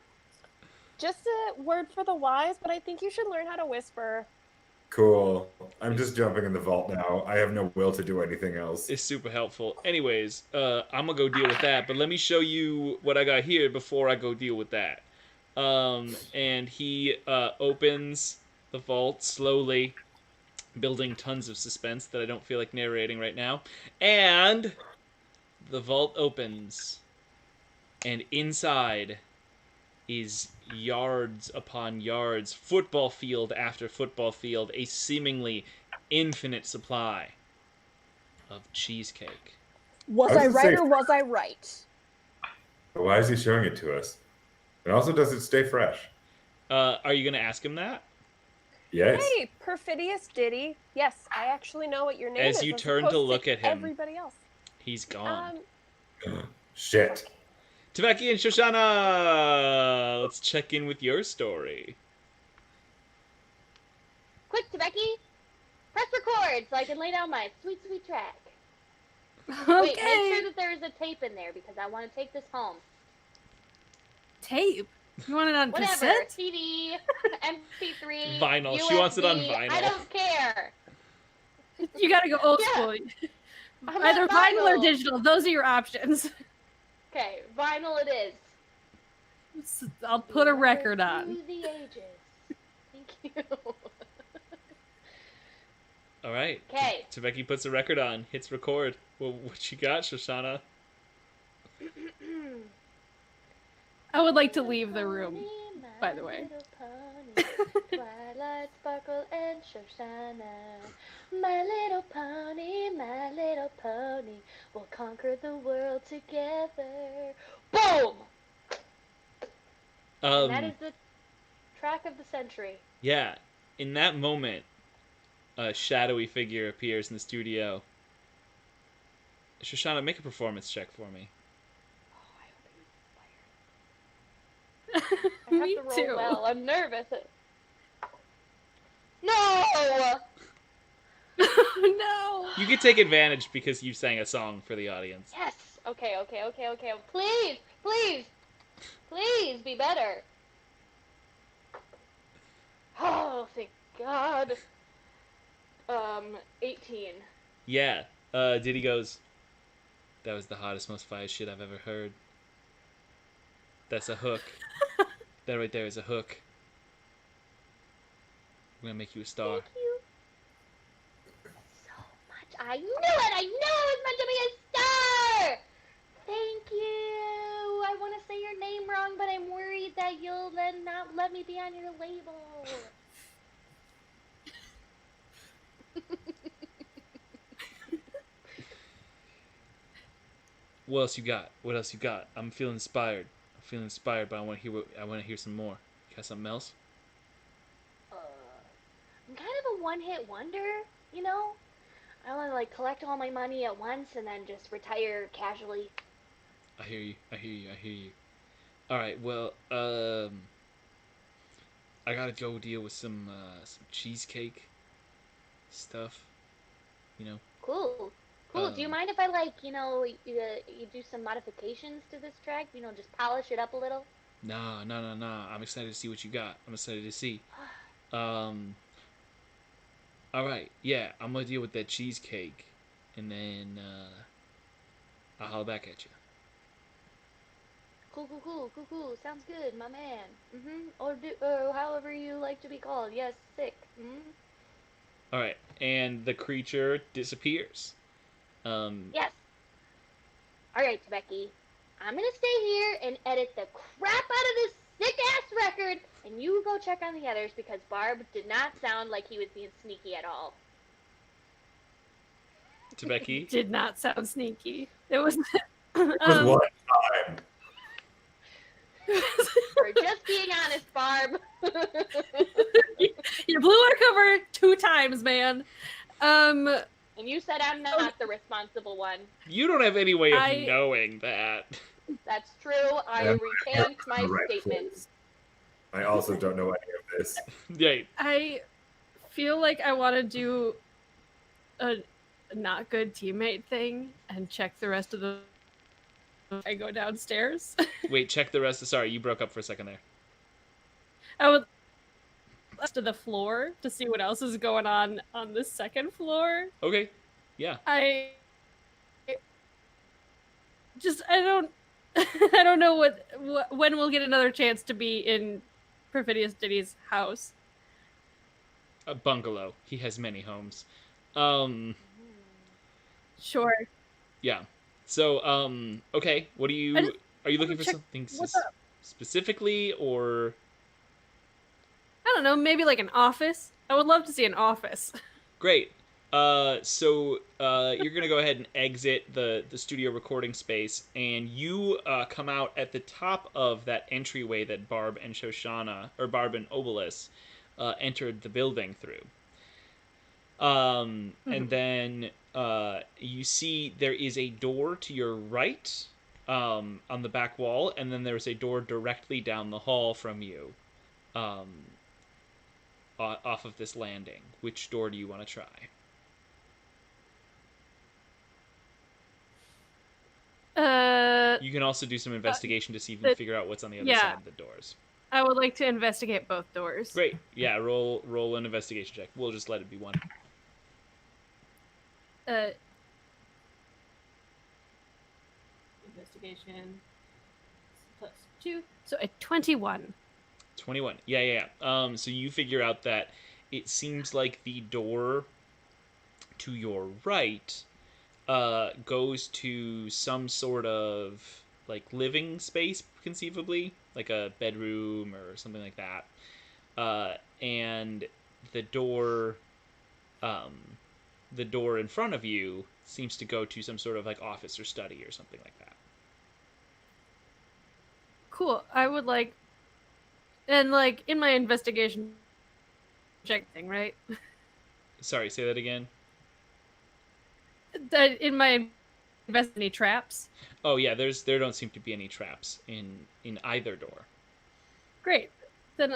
Just a word for the wise, but I think you should learn how to whisper. Cool. I'm just jumping in the vault now. I have no will to do anything else. It's super helpful. Anyways, I'm gonna go deal with that, but let me show you what I got here before I go deal with that. And he opens the vault slowly, building tons of suspense that I don't feel like narrating right now. And the vault opens, and inside is yards upon yards, football field after football field, a seemingly infinite supply of cheesecake. Was I I was gonna right say- or was I right? Why is he showing it to us? And also, does it stay fresh? Are you going to ask him that? Yes. Hey, perfidious Diddy. Yes, I actually know what your name As is. you as turn to opposed look at him, everybody else. He's gone. Shit. Tabeki and Shoshana, let's check in with your story. Quick, Becky, press record so I can lay down my sweet, sweet track. Okay. Wait, make sure that there is a tape in there because I want to take this home. Tape. You want it on Whatever, cassette? CD, MP3, Vinyl. USB, She wants it on vinyl. I don't care. You gotta go old Yeah. school. I want Either vinyl or vinyl. digital. Those are your options. Okay, vinyl it is. I'll put a record on. Through the ages. Thank you. All right. Okay. Tabeki puts a record on, hits record. Well, what you got, Shoshana? I would like to leave the room, by the way. Twilight Sparkle and Shoshana. My little pony, we'll conquer the world together. Boom! And that is the track of the century. Yeah. In that moment, a shadowy figure appears in the studio. Shoshana, make a performance check for me. I have Me to roll too. well. I'm nervous. No! No. You could take advantage because you sang a song for the audience. Yes. Okay. Please, please, please be better. Oh, thank God. 18. Yeah. Diddy goes, that was the hottest, most fire shit I've ever heard. That's a hook. That right there is a hook. I'm gonna make you a star. Thank you so much. I knew it. I knew I was meant to be a star. Thank you. I want to say your name wrong, but I'm worried that you'll then not let me be on your label. What else you got? What else you got? I'm feeling inspired. But I want to hear some more. You got something else? I'm kind of a one-hit wonder, you know? I want to like collect all my money at once and then just retire casually. I hear you. All right, well, I gotta go deal with some cheesecake stuff. You know. Cool. Do you mind if I you do some modifications to this track? You know, just polish it up a little. Nah. I'm excited to see what you got. I'm excited to see. All right, yeah, I'm gonna deal with that cheesecake, and then I'll holler back at you. Cool. Sounds good, my man. Or however you like to be called. Yes, sick. All right, and the creature disappears. Yes. All right, Becky. I'm gonna stay here and edit the crap out of this sick-ass record, and you go check on the others because Barb did not sound like he was being sneaky at all. To Becky. Did not sound sneaky. It was. It was one time. For just being honest, Barb. You blew our cover 2 times, man. And you said I'm not the responsible one. You don't have any way of knowing that. That's true. I recant my statement. I also don't know any of this. Yeah. I feel like I want to do a not good teammate thing and check the rest of the. I go downstairs. Wait, check the rest. Sorry, you broke up for a second there. I would to the floor to see what else is going on the second floor. Okay. Yeah. I don't I don't know what when we'll get another chance to be in Perfidious Diddy's house. A bungalow. He has many homes. Sure. Yeah. So, okay. What are you looking for check something? what's up. specifically, or I don't know, maybe like an office. I would love to see an office. great. So you're gonna go ahead and exit the studio recording space, and you come out at the top of that entryway that Barb and Shoshana, or Barb and Obelus, entered the building through. And then you see there is a door to your right, on the back wall, and then there's a door directly down the hall from you, um, off of this landing. Which door do you want to try? You can also do some investigation to see if you can figure out what's on the other side of the doors. I would like to investigate both doors. Great. Yeah, roll an investigation check. We'll just let it be one. Investigation +2, so a 21. 21. Yeah. So you figure out that it seems like the door to your right goes to some sort of like living space, conceivably, like a bedroom or something like that. And the door, the door in front of you seems to go to some sort of like office or study or something like that. Cool. I would like, and like in my investigation check thing, right? Sorry, say that again. That in my any traps. Oh yeah, there don't seem to be any traps in either door. Great. Then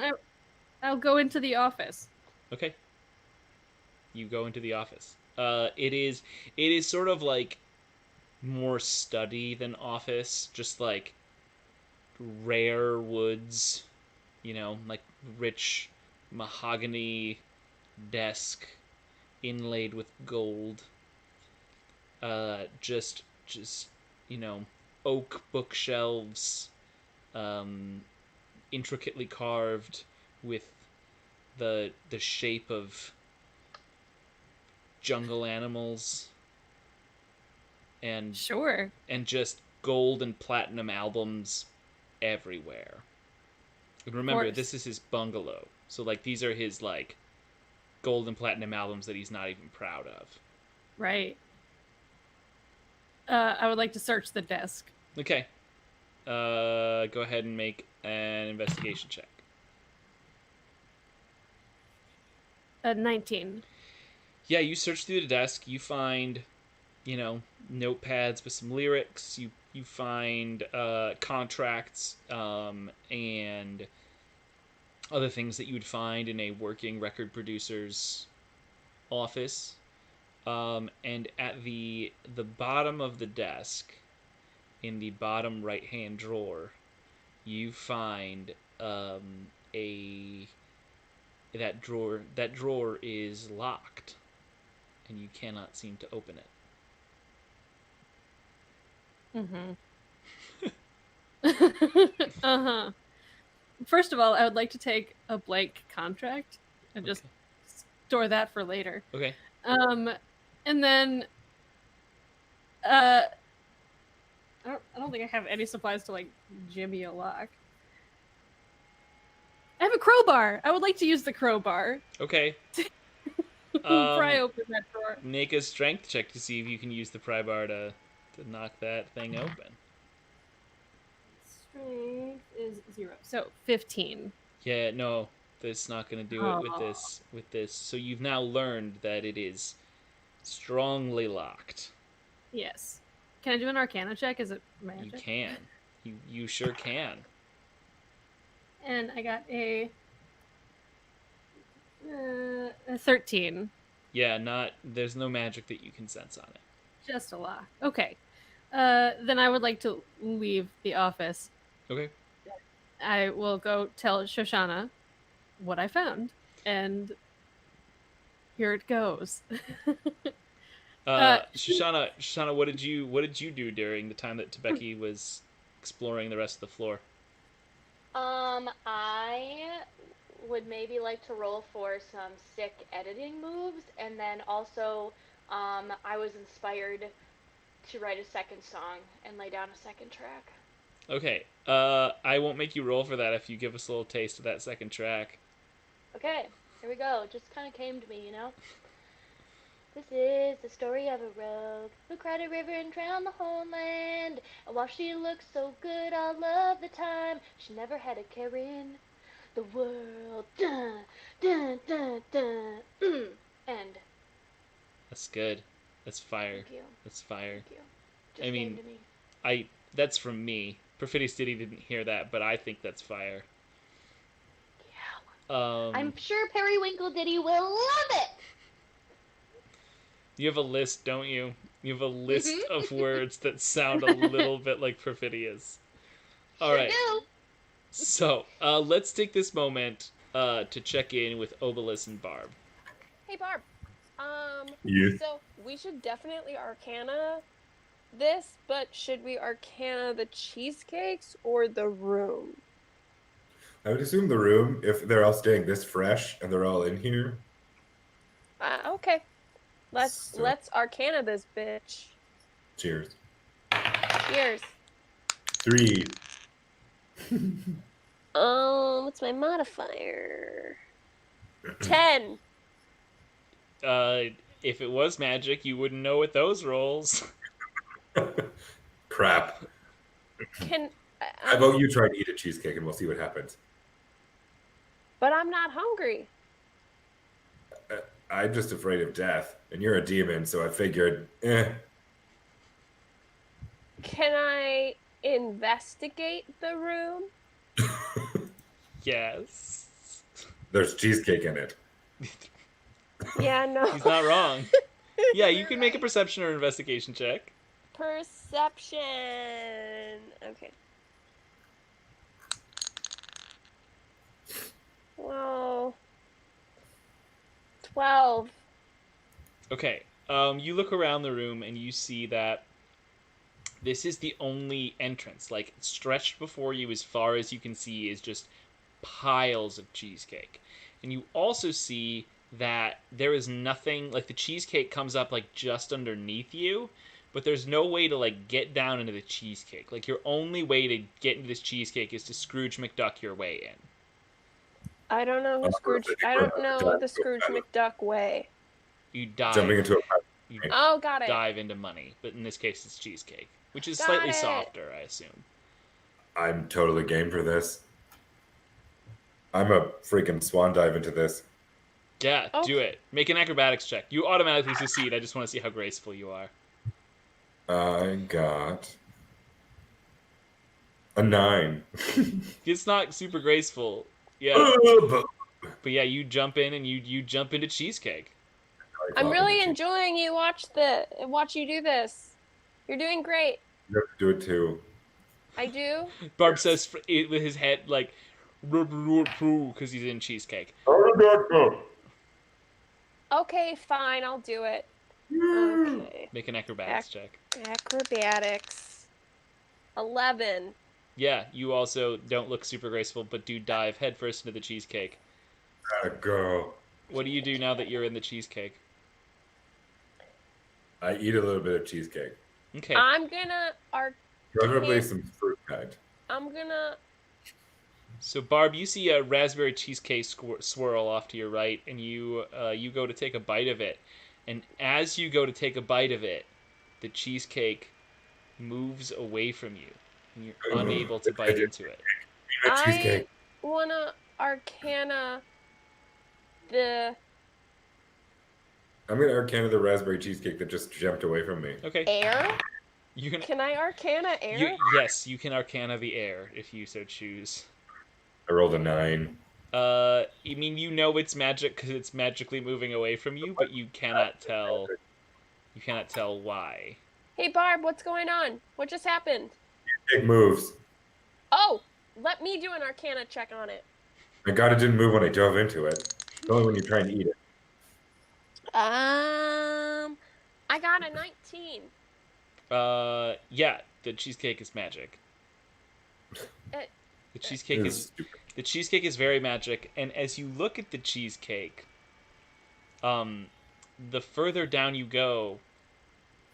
I'll go into the office. Okay. You go into the office. It is sort of like more study than office, just like rare woods, like rich mahogany desk inlaid with gold. Just oak bookshelves, intricately carved with the shape of jungle animals, and Sure. and just gold and platinum albums everywhere. And remember, this is his bungalow, so like these are his like gold and platinum albums that he's not even proud of. Right. I would like to search the desk. Okay. Go ahead and make an investigation check. 19. Yeah, you search through the desk. You find, notepads with some lyrics. You find contracts, and other things that you would find in a working record producer's office. And at the bottom of the desk, in the bottom right-hand drawer, you find that drawer is locked, and you cannot seem to open it. Uh-huh. First of all, I would like to take a blank contract and just store that for later. Okay. And then I don't think I have any supplies to like jimmy a lock. I have a crowbar. I would like to use the crowbar. Okay. Pry open that drawer. Make a strength check to see if you can use the pry bar to knock that thing open. Strength is 0, so 15. Yeah, no, that's not going to do it with this. So you've now learned that it is strongly locked. Yes. Can I do an Arcana check? Is it magic? You can. You sure can. And I got a 13. Yeah, there's no magic that you can sense on it. Just a lock. Okay. Then I would like to leave the office. Okay. I will go tell Shoshana what I found, and here it goes. Shoshana, what did you do during the time that Tebeki was exploring the rest of the floor? I would maybe like to roll for some sick editing moves, and then also, I was inspired to write a second song and lay down a second track. Okay. I won't make you roll for that if you give us a little taste of that second track. Okay, here we go. It just kind of came to me, you know? This is the story of a rogue who cried a river and drowned the whole land. And while she looked so good all of the time, she never had a care in the world. Dun, dun, dun, dun. End. That's good. That's fire. Thank you. That's fire. Thank you. I Just mean, came to me. that's from me. Perfidious Diddy didn't hear that, but I think that's fire. Yeah. I'm sure Periwinkle Diddy will love it. You have a list, don't you? You have a list Mhm. of words that sound a little bit like Perfidious. All Sure right. do. So, let's take this moment to check in with Obelus and Barb. Hey, Barb. You. So we should definitely Arcana this, but should we Arcana the cheesecakes or the room? I would assume the room, if they're all staying this fresh and they're all in here. Okay. Let's So, Arcana this bitch. cheers. Cheers. 3. What's my modifier? 10. If it was magic, you wouldn't know with those rolls. Crap. Can How about you try to eat a cheesecake and we'll see what happens? But I'm not hungry. I'm just afraid of death, and you're a demon, so I figured, Can I investigate the room? Yes. There's cheesecake in it. Yeah, no. He's not wrong. Yeah, you You're can make a right. perception or investigation check. Perception. Okay. Well, 12. Okay. You look around the room and you see that this is the only entrance. Like, stretched before you as far as you can see is just piles of cheesecake. And you also see that there is nothing, like, the cheesecake comes up, like, just underneath you, but there's no way to, like, get down into the cheesecake. Like, your only way to get into this cheesecake is to Scrooge McDuck your way in. I don't know who Scrooge. I don't know the Scrooge McDuck way. You dive. Jumping into a You Oh, got it. dive into money, but in this case it's cheesecake, which is Got slightly it. softer, I assume. I'm totally game for this. I'm a freaking swan dive into this. Yeah, Okay. do it. Make an acrobatics check. You automatically succeed. I just want to see how graceful you are. I got a 9. It's not super graceful. Yeah. But yeah, you jump in and you jump into cheesecake. I'm really enjoying you watch you do this. You're doing great. You have to do it too. I do. Barb says with his head like because he's in cheesecake. Okay, fine, I'll do it. Okay. Make an acrobatics check. Acrobatics. 11. Yeah, you also don't look super graceful, but do dive headfirst into the cheesecake. Gotta go. What do you do now that you're in the cheesecake? I eat a little bit of cheesecake. Okay. I'm gonna Preferably some fruit kind. I'm gonna So Barb, you see a raspberry cheesecake swirl off to your right, and you go to take a bite of it, and as you go to take a bite of it, the cheesecake moves away from you, and you're unable to bite into it. Eat a cheesecake. I wanna Arcana the I'm gonna Arcana the raspberry cheesecake that just jumped away from me. Okay. air. You can. Can I Arcana air? Yes, you can Arcana the air if you so choose. I rolled a 9. I mean, you know it's magic because it's magically moving away from you, but you cannot tell. You cannot tell why. Hey Barb, what's going on? What just happened? It moves. Oh, let me do an Arcana check on it. My god, it didn't move when I dove into it. It's only when you're trying to eat it. I got a 19. Yeah, the cheesecake is magic. The cheesecake This is is stupid. the cheesecake is very magic, and as you look at the cheesecake, the further down you go,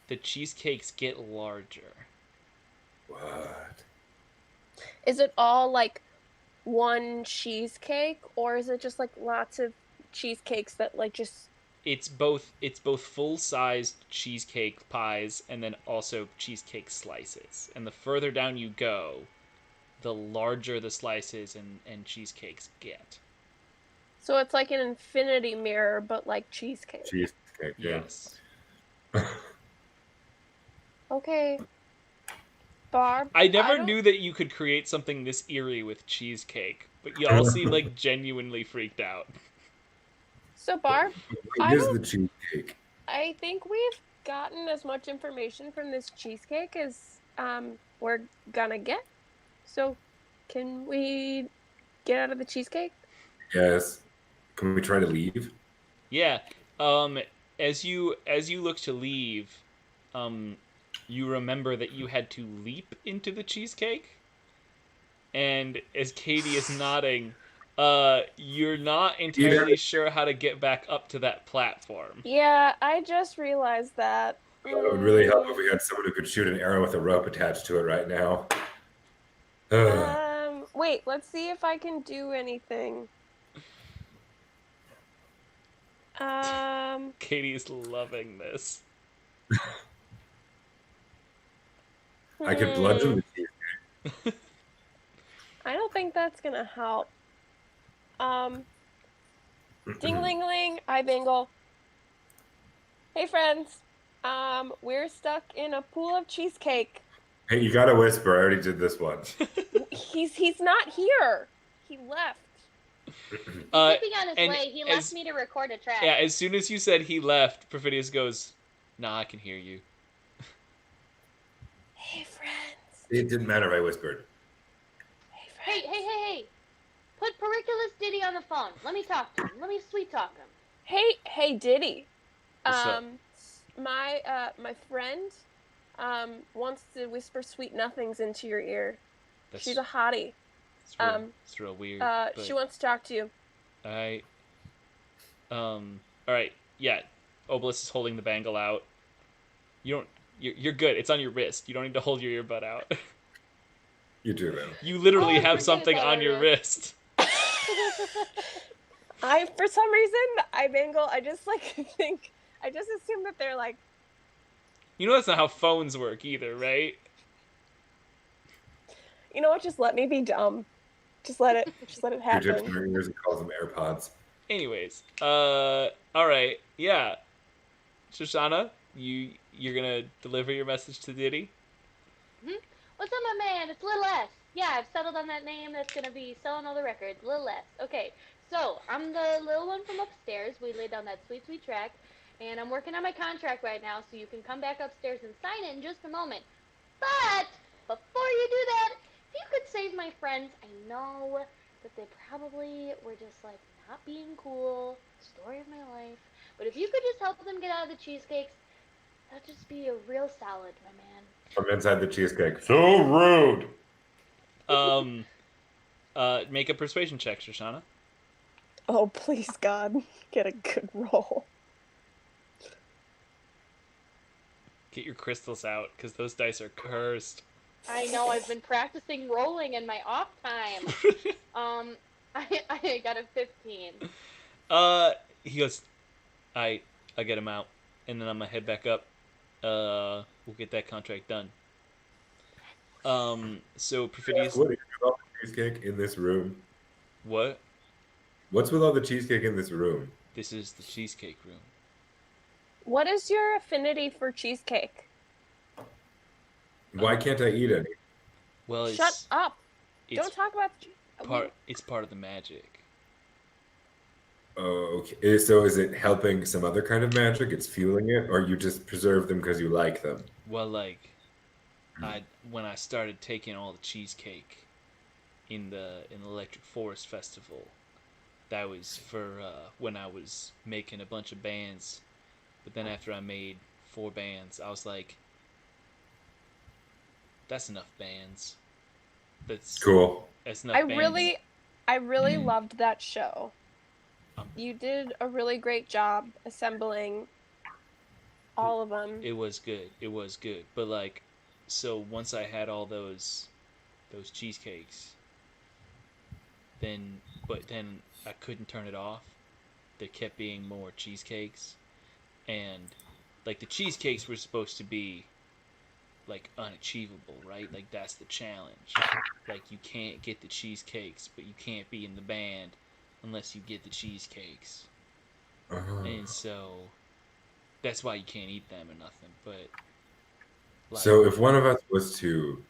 the cheesecakes get larger. What? Is it all like one cheesecake, or is it just like lots of cheesecakes that like just? It's both full-sized cheesecake pies and then also cheesecake slices. And the further down you go, the larger the slices and cheesecakes get. So it's like an infinity mirror, but like cheesecake. Cheesecake, yeah. Yes. Okay. Barb, I never don't- knew that you could create something this eerie with cheesecake, but y'all seem like genuinely freaked out. So Barb, What is the cheesecake? I think we've gotten as much information from this cheesecake as we're gonna get. So, can we get out of the cheesecake? Yes. Can we try to leave? Yeah. As you look to leave, you remember that you had to leap into the cheesecake. And as Katie is nodding, you're not entirely sure how to get back up to that platform. Yeah, I just realized that. It would really help if we had someone who could shoot an arrow with a rope attached to it right now. Wait, let's see if I can do anything. Katie's loving this. I could bludgeon the cheesecake. I don't think that's gonna help. Ding-ling-ling, I bingle. Hey friends, we're stuck in a pool of cheesecake. Hey, you gotta whisper. I already did this once. He's not here. He left. He's sleeping on his and way. He as- left me to record a track. Yeah, as soon as you said he left, Perfidious goes, "Nah, I can hear you." Hey friends. It didn't matter if I whispered. Hey Hey, friends. hey. Put Periculus Diddy on the phone. Let me talk to him. Let me sweet talk him. Hey Diddy. What's up? My friend wants to whisper sweet nothings into your ear. That's, She's a hottie. it's real weird. She wants to talk to you. Alright. Alright, yeah. Obelisk is holding the bangle out. You're good. It's on your wrist. You don't need to hold your earbud out. You do, though. You literally Oh, I have forget something about on your it. wrist. For some reason, I bangle. I just assume that they're like. You know that's not how phones work either, right? You know what? Just let me be dumb. Just let it Your tips happen. in your ears and calls them AirPods. Anyways, alright, yeah. Shoshana, you're gonna deliver your message to Diddy? What's up, my man? It's Lil S. Yeah, I've settled on that name. That's gonna be selling all the records. Lil S. Okay, so I'm the little one from upstairs. We laid down that sweet, sweet track, and I'm working on my contract right now, so you can come back upstairs and sign it in just a moment. But before you do that, if you could save my friends, I know that they probably were just like not being cool. Story of my life. But if you could just help them get out of the cheesecakes, that'd just be a real solid, my man. From inside the cheesecake. So rude! Make a persuasion check, Shoshana. Oh please, God, get a good roll. Get your crystals out, because those dice are cursed. I know, I've been practicing rolling in my off time. I got a 15. He goes, I get him out, and then I'm gonna head back up. We'll get that contract done. So Perfidious, What is with all the cheesecake in this room? what? What's with all the cheesecake in this room? This is the cheesecake room. What is your affinity for cheesecake? Why can't I eat any? Well, it's Shut up! it's Don't talk about it's part of the magic. Oh, okay. So is it helping some other kind of magic? It's fueling it, or you just preserve them because you like them? Well, like, when I started taking all the cheesecake in the Electric Forest Festival, that was for when I was making a bunch of bands. But then after I made 4 bands, I was like, that's enough bands. That's Cool. That's enough I bands. really loved that show. Um, You did a really great job assembling all of them. It was good. It was good. But like, so once I had all those those cheesecakes, then I couldn't turn it off. There kept being more cheesecakes, and like the cheesecakes were supposed to be like unachievable, right? Like that's the challenge. Like you can't get the cheesecakes, but you can't be in the band unless you get the cheesecakes. And so that's why you can't eat them or nothing. But like, So if one of us was to,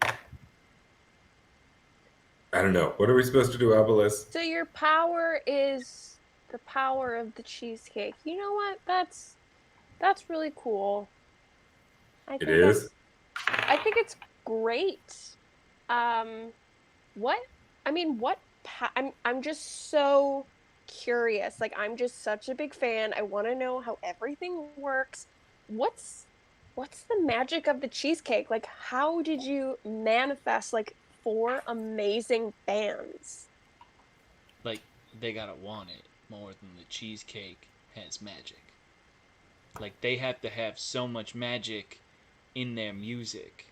I don't know, what are we supposed to do, Obelisk? So your power is the power of the cheesecake. You know what? That's really cool. I It think is? I think it's great. What? I mean, I'm just so curious. Like I'm just such a big fan. I want to know how everything works. What's the magic of the cheesecake? Like how did you manifest like 4 amazing bands? like they gotta want it more than the cheesecake has magic. Like they have to have so much magic in their music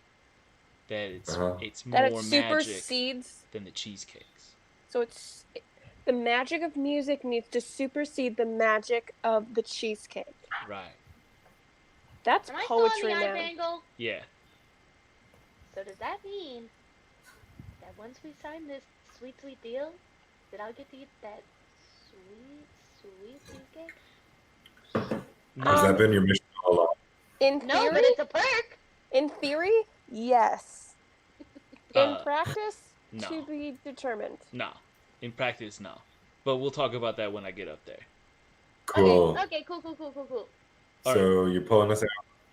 that it's That it more magic supersedes. than the cheesecakes. So the magic of music needs to supersede the magic of the cheesecake. Right. That's Am I still on poetry, the eye man. bangle? Yeah. So does that mean that once we sign this sweet, sweet deal, that I'll get to eat that sweet, sweet cheesecake? Has that been your mission all along? In No, theory, but it's a perk. in theory, yes. In Uh, practice, no. to be determined. No. In practice, no. But we'll talk about that when I get up there. Cool. Okay, cool. So you're pulling us out.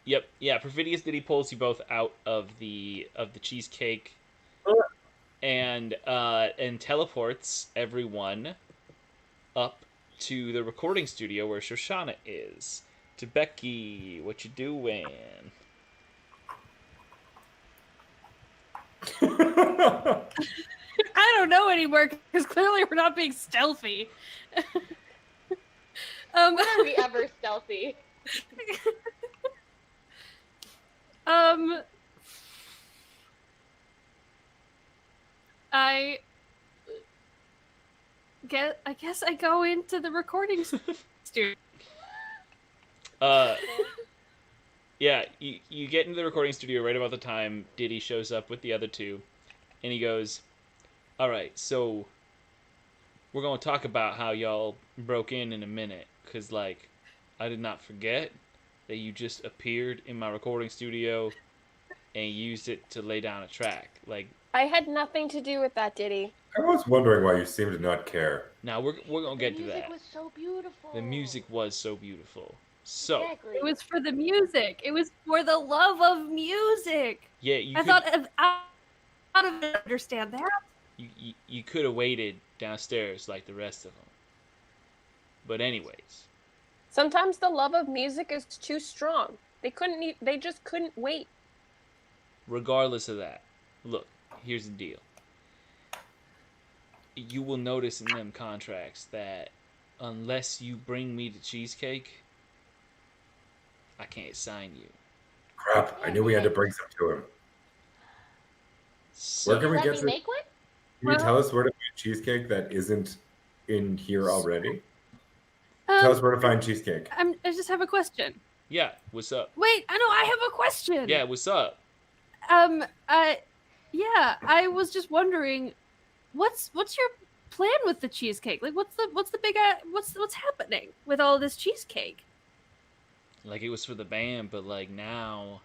Yep. Yeah. Perfidious Diddy pulls you both out of the cheesecake, and teleports everyone up to the recording studio where Shoshana is. To Becky, what you doing? I don't know anymore because clearly we're not being stealthy. When are we ever stealthy? I guess I go into the recording studio. Yeah, you get into the recording studio right about the time Diddy shows up with the other two, and he goes, "All right, so we're gonna talk about how y'all broke in a minute, cause like I did not forget that you just appeared in my recording studio and used it to lay down a track. Like I had nothing to do with that, Diddy. I was wondering why you seem to not care. now we're gonna get to The that. music was so beautiful. The music was so beautiful. So Exactly. It was for the music. It was for the love of music. yeah, you I could, thought I don't understand that. you could have waited downstairs like the rest of them. But anyways, Sometimes the love of music is too strong. They just couldn't wait. regardless of that, look, here's the deal. You will notice in them contracts that unless you bring me the cheesecake, I can't sign you. Crap, I knew we had to bring some to him. So, Where can we Let get me some? make one? Can you tell us where to find cheesecake that isn't in here already? Tell us where to find cheesecake. I just have a question. yeah, what's up? Wait, I have a question. Yeah, what's up? Yeah, I was just wondering, what's your plan with the cheesecake? Like, what's the big what's happening with all this cheesecake? Like it was for the band, but like now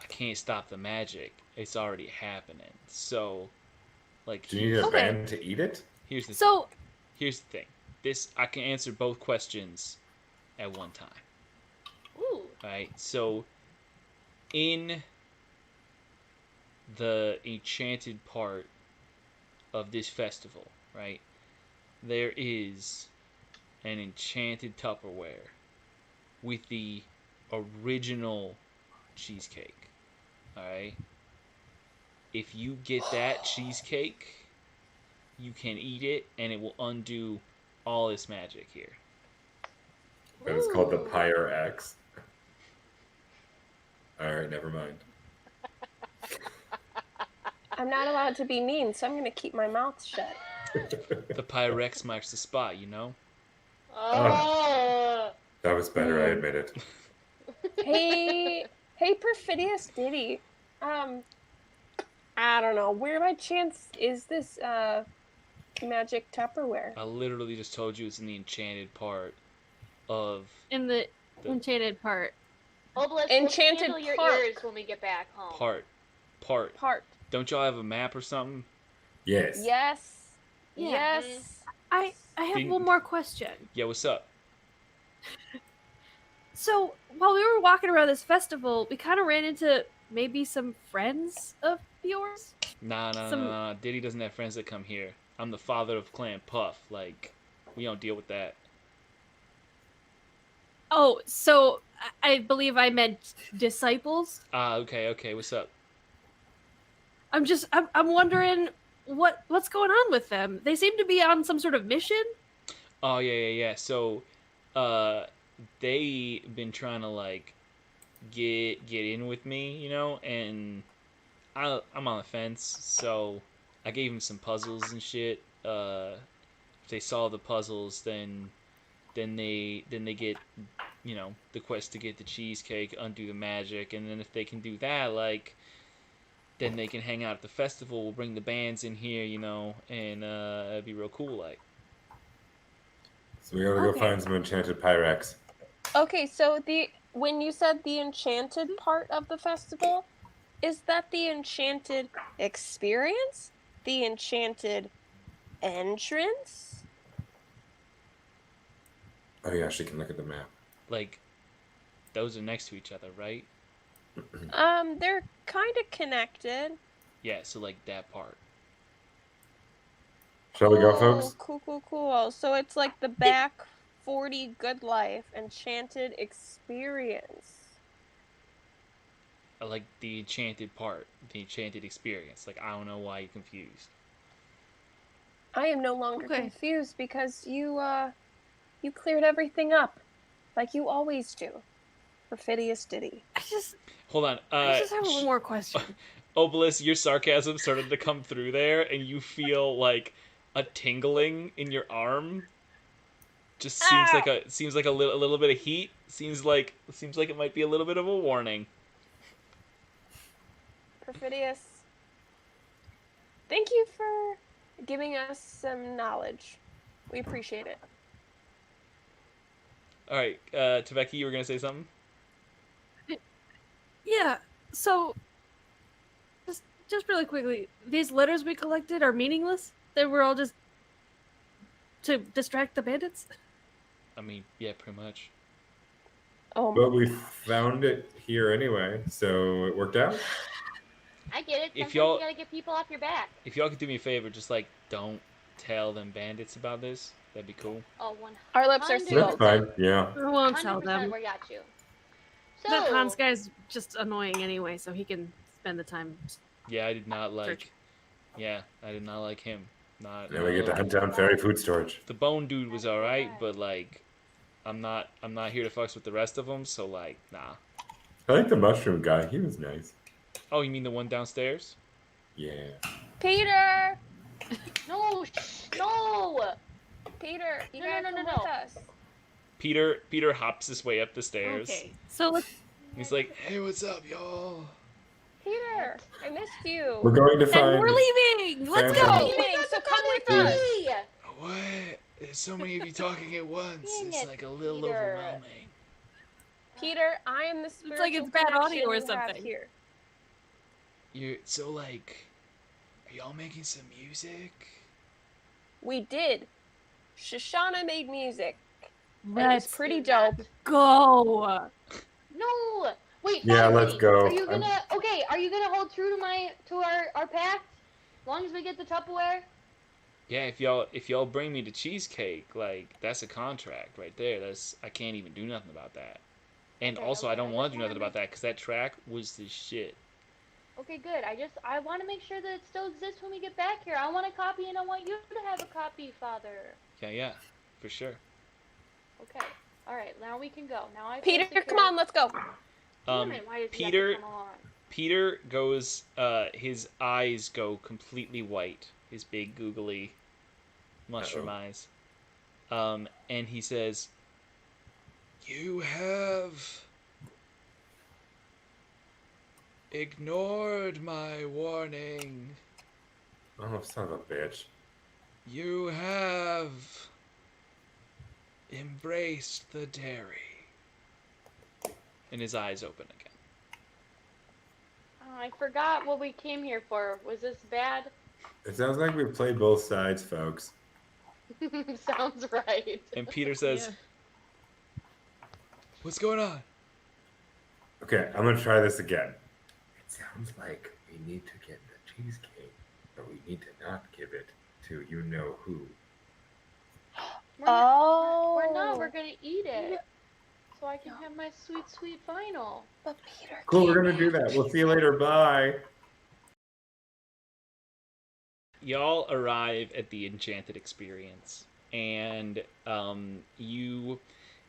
I can't stop the magic. It's already happening. So like Do you need a Okay. band to eat it? here's the So, here's the thing. This I can answer both questions at one time. Ooh. Right? So in the enchanted part of this festival, right? There is an enchanted Tupperware with the original cheesecake. Alright? If you get that cheesecake, you can eat it and it will undo all this magic here. It was called the Ooh. Pyre X. All right, never mind. I'm not allowed to be mean, so I'm going to keep my mouth shut. The Pyrex marks the spot, you know? Oh. That was better, I admit it. Hey, Perfidious Diddy. I don't know. Where by chance is this magic Tupperware? I literally just told you it's in the enchanted part of In the enchanted part. Obelisk, Enchanted we'll your Park. ears when we get back home. part. Part. Don't y'all have a map or something? Yes. Yes. Yeah. Yes. I have Didn't- one more question. Yeah, what's up? So while we were walking around this festival, we kind of ran into maybe some friends of yours. Nah. Diddy doesn't have friends that come here. I'm the father of Clan Puff. Like, we don't deal with that. Oh, so I believe I meant disciples. Ah, okay. What's up? I'm wondering what's going on with them. They seem to be on some sort of mission. Oh, yeah. So, they been trying to, like, get in with me, you know? And I'm on the fence, so I gave them some puzzles and shit. If they solve the puzzles, then they get, you know, the quest to get the cheesecake, undo the magic, and then if they can do that, like, then they can hang out at the festival. We'll bring the bands in here, you know, and it'd be real cool, like. So we gotta go Okay. find some enchanted Pyrex. Okay, so when you said the enchanted part of the festival, is that the enchanted experience? The enchanted entrance? Oh yeah, she can look at the map. Like, those are next to each other, right? They're kind of connected. Yeah, so like that part. Shall we go, folks? Cool. So it's like the back 40 good life enchanted experience. I like the enchanted part, the enchanted experience. Like, I don't know why you're confused. I am no longer Okay. confused because you cleared everything up, like you always do. Perfidious Diddy. Hold on. I just have one more question. Obelisk, your sarcasm started to come through there, and you feel like a tingling in your arm. Just seems like a little bit of heat. Seems like it might be a little bit of a warning. Perfidious, thank you for giving us some knowledge. We appreciate it. All right, Taveki, you were gonna say something? Yeah. So, just really quickly, these letters we collected are meaningless. They were all just to distract the bandits. I mean, yeah, pretty much. But we found it here anyway, so it worked out. I get it. If Sometimes y'all- you gotta get people off your back. If y'all could do me a favor, just like don't tell them bandits about this. That'd be cool. Oh, Our lips are 100%. sealed. That's fine. Yeah. I won't tell 100% them. we got you. So, That Hans guy's just annoying anyway, so he can spend the time. Yeah, I did not like. Search. Yeah, I did not like him. Not. Now we get to hunt down fairy food storage. The bone dude was all right, but like, I'm not here to fucks with the rest of them. So like, nah. I like the mushroom guy. He was nice. Oh, you mean the one downstairs? Yeah. Peter, no, no. Peter, you No, gotta no, come no. with us. Peter hops his way up the stairs. Okay. So let's. He's like, "Hey, what's up, y'all?" Peter, I missed you. We're going to And find. we're leaving. Let's Phantom. go. Leaving, so come with Please. us. Hey! What? There's so many of you talking at once. Dang It's it, like a little Peter. overwhelming. Peter, I am the spiritual like it's bad connection audio or you have something. here. You're so like, are y'all making some music? We did. Shoshana made music. And it was Let's pretty do that. dope. go. No. Wait. Yeah, Fonzie, let's go. Are you gonna? Okay. Are you gonna hold true to our pact? As long as we get the Tupperware. Yeah, if y'all bring me the cheesecake, like that's a contract right there. I can't even do nothing about that. And Okay, also, I okay, don't I want just to do nothing wanna about that because that track was the shit. Okay, good. I want to make sure that it still exists when we get back here. I want a copy, and I want you to have a copy, Father. Yeah, for sure. Okay. All right. Now we can go. Now I. Peter, come on, let's go. Damn it, why does he have to Peter, come along? Peter goes, his eyes go completely white. His big googly mushroom eyes. And he says, "You have ignored my warning. Oh, son of a bitch. You have embraced the dairy." And his eyes open again. Oh, I forgot what we came here for. Was this bad? It sounds like we played both sides, folks. Sounds right. And Peter says, "What's going on?" Okay, I'm gonna try this again. It sounds like we need to get the cheesecake, but we need to not give it to you know who. We're Oh. not. We're gonna eat it. So I can have my sweet, sweet final. But Peter. Cool, we're can't gonna do have that. We'll see you later. Bye. Y'all arrive at the Enchanted Experience, and you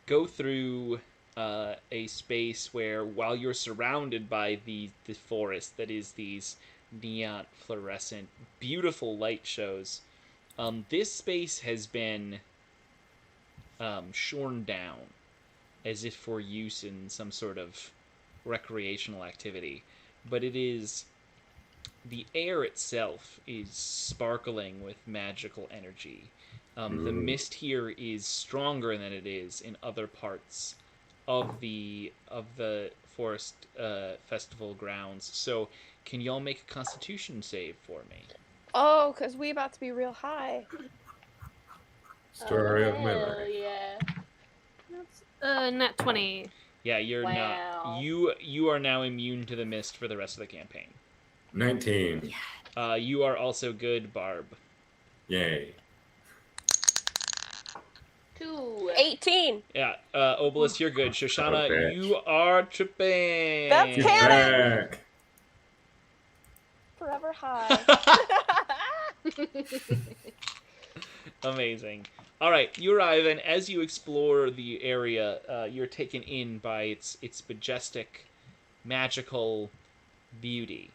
go through a space where, while you're surrounded by the forest that is these neon fluorescent beautiful light shows, this space has been shorn down as if for use in some sort of recreational activity, but the air itself is sparkling with magical energy. The mist here is stronger than it is in other parts of the forest festival grounds. So, can y'all make a Constitution save for me? Oh, because we about to be real high. Story of my hell life. yeah. Nat 20. Yeah, you're Wow. not. You are now immune to the mist for the rest of the campaign. 19. You are also good, Barb. Yay. 2. 18. Yeah, Obelisk, you're good. Shoshana, Okay. you are tripping. That's Get canon. back. Forever high. Amazing. All right, you arrive, and as you explore the area, you're taken in by its majestic, magical beauty.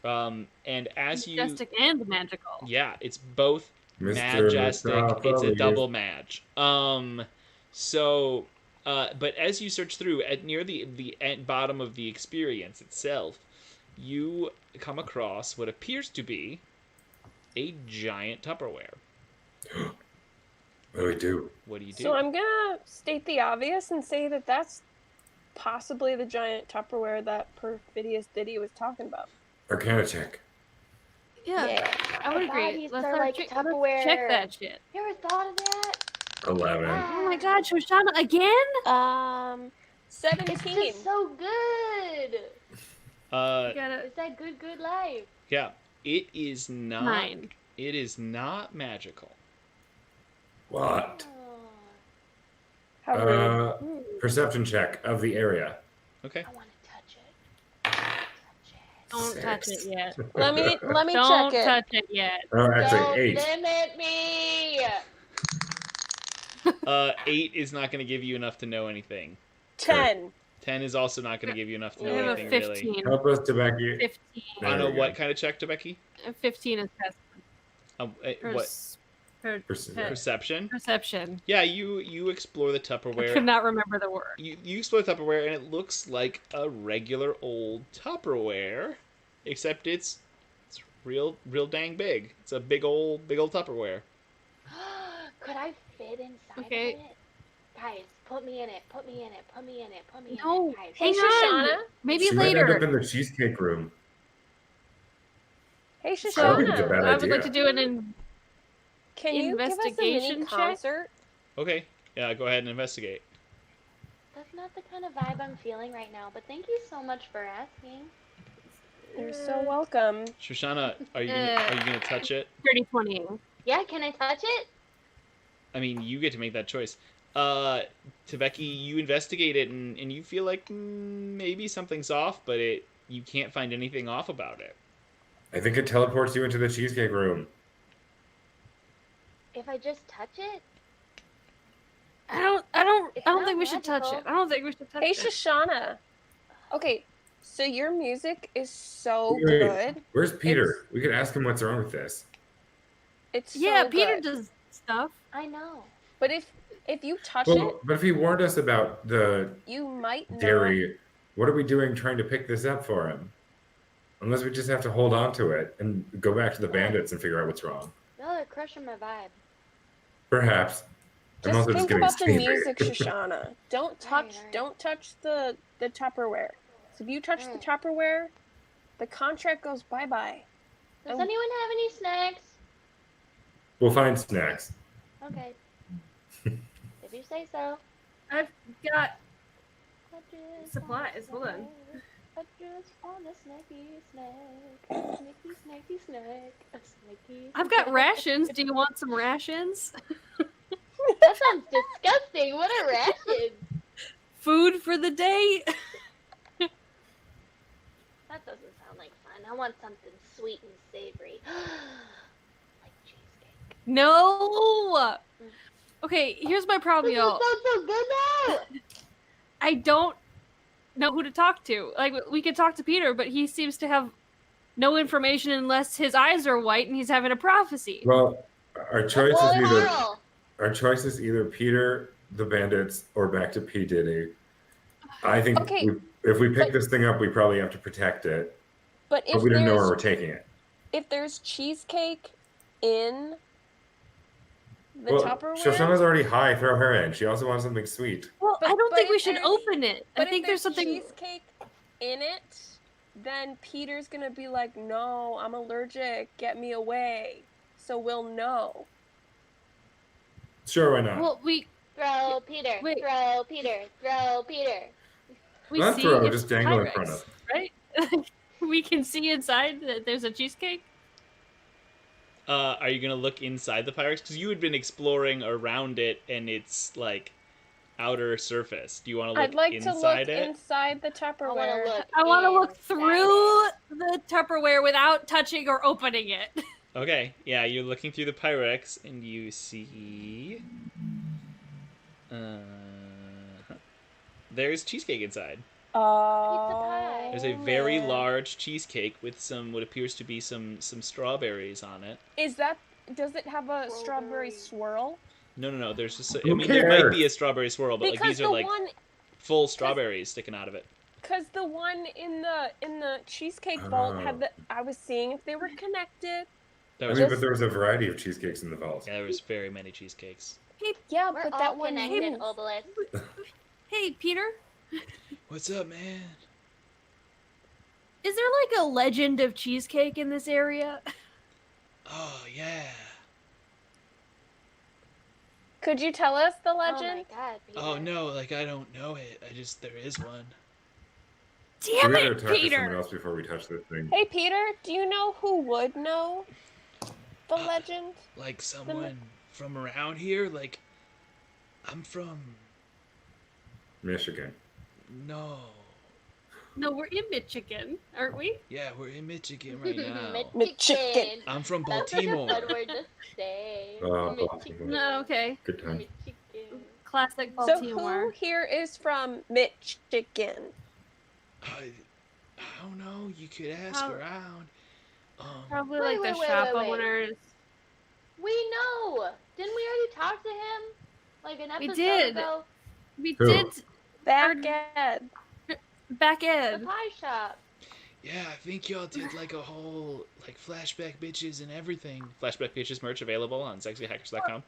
And as Majestic and magical. yeah, it's both Mr. majestic. It's a Mistopheles. double madge. But as you search through, near the bottom of the experience itself, you come across what appears to be a giant Tupperware. What do we do? What do you do? So I'm gonna state the obvious and say that that's possibly the giant Tupperware that Perfidious Diddy was talking about. Arcana check. Yeah, I would agree. Bodies Let's are start like let's Tupperware. check that shit. You ever thought of that? 11. Oh my god, Shoshana again? 17. It's just so good. Uh, You gotta It's that good life. yeah, it is not. 9. It is not magical. What? Oh, How rude. Perception check of the area. Okay. I want to touch it. Don't touch Six. it yet. Let me Don't check it. touch it yet. Oh, actually, Don't 8. limit me. 8 is not going to give you enough to know anything. 10. 10 is also not going to give you enough to We know have a anything, 15. really. Help us, Tobacco. 15. There On a we go. what kind of check, Tobecki? 15 is What? Perception? perception. Yeah, you explore the I could Tupperware. not remember the word. You explore the Tupperware, and it looks like a regular old Tupperware, except it's real dang big. It's a big old Tupperware. Could I fit inside Okay. of it? Guys, put me in it. Put me in it. Put me in it. Put me No, in it, guys. Hey, hang on. Shoshana. Maybe She might end up later. in the cheesecake room. Hey, So That would be the Shoshana. bad I would like idea. to do an Can you give us a investigation mini check? concert? Okay, yeah, go ahead and investigate. That's not the kind of vibe I'm feeling right now, but thank you so much for asking. You're so welcome. Shoshana, are you gonna touch it? 30-20. Yeah, can I touch it? I mean, you get to make that choice. Tebeki, you investigate it, and you feel like maybe something's off, but you can't find anything off about it. I think it teleports you into the cheesecake room. If I just touch it? I don't It's think not we should touch magical. it. I don't think we should touch Hey, it. Shoshana. Okay, So your music is so Wait, wait, good. where's Peter? We could ask him what's wrong with this. It's Yeah, so Peter good. does stuff. I know. But if you touch Well, it, but if he warned us about the you might not. dairy, what are we doing trying to pick this up for him? Unless we just have to hold on to it and go back to the bandits and figure out what's wrong. Y'all are crushing my vibe. Perhaps. I'm Just also just think getting about the sleepy. music, Shoshana. Don't touch Alright. don't touch the Tupperware. So if you touch the Tupperware, the contract goes bye-bye. Does Oh. anyone have any snacks? We'll find snacks. Okay. If you say so. I've got I just supplies. Hold on. I just want a snacky snack. Snacky, snacky snack. A snacky I've got snack. rations. Do you want some rations? That sounds disgusting. What a ration. Food for the day? That doesn't sound like fun. I want something sweet and savory. Like cheesecake. No. Okay, here's my problem, This y'all. sounds so good now. I don't know who to talk to. Like, we could talk to Peter, but he seems to have no information unless his eyes are white and he's having a prophecy. Well, our choice Well, is either Carl. Peter, the bandits, or back to P. Diddy. I think Okay, if we pick but- this thing up, we probably have to protect it. But But if we don't know where we're there's taking it. if there's cheesecake in the Well, Tupperware, Shoshana's already high. Throw her in. She also wants something sweet. Well, But- I don't but think we if should there's- open it. I but think if there's something. cheesecake in it, then Peter's gonna be like, "No, I'm allergic. Get me away." So we'll know. Sure, why not? Well, we Throw Peter. Wait. Throw Peter. Throw Peter. Not see throw, if just it's dangle in Pyrex, front of. right? We can see inside that there's a cheesecake. Are you gonna look inside the Pyrex? Because you had been exploring around it and its like outer surface. Do you want to look I'd like to look inside it? inside the I want to Tupperware. look. I want to look inside through the Tupperware without touching or opening it. Okay, yeah, you're looking through the Pyrex and you see. There's cheesecake inside. Oh, There's a very man. large cheesecake with some what appears to be some strawberries on it. Does it have a strawberry swirl? No. There's just. Who There might cares? be a strawberry swirl, but like Because these the are like one, full strawberries sticking out of it. because the one in the cheesecake vault had the. I was seeing if they were connected. That I was mean, but there was a variety of cheesecakes in the vault. yeah, there was very many cheesecakes. Yeah, We're but all that one connected, hidden. Obelisk. Hey, Peter, What's up, man? is there like a legend of cheesecake in this area? Oh yeah. Could you tell us the Oh my legend? god, Peter. Oh no, like I don't know it. There is one. Damn we gotta it, talk to someone Peter! else before we touch this thing. Hey Peter, do you know who would know the legend? Like someone from around here. Like I'm from Michigan. no. No, we're in Michigan, aren't we? Yeah, we're in Michigan right now. Michigan. I'm from That's such a Baltimore. fun word to say. Oh, Michigan. No, okay. Good time. Michigan. Classic So Baltimore. who here is from Michigan? I don't know. You could ask How- around. Probably Wait, like the wait, shop wait, wait. owners. We know. Didn't we already talk to him? Like an We episode did. ago? We Who? did Back Or- Ed. back The end. pie shop. Yeah, I think y'all did like a whole like flashback bitches and everything. Flashback bitches merch available on sexyhackers.com.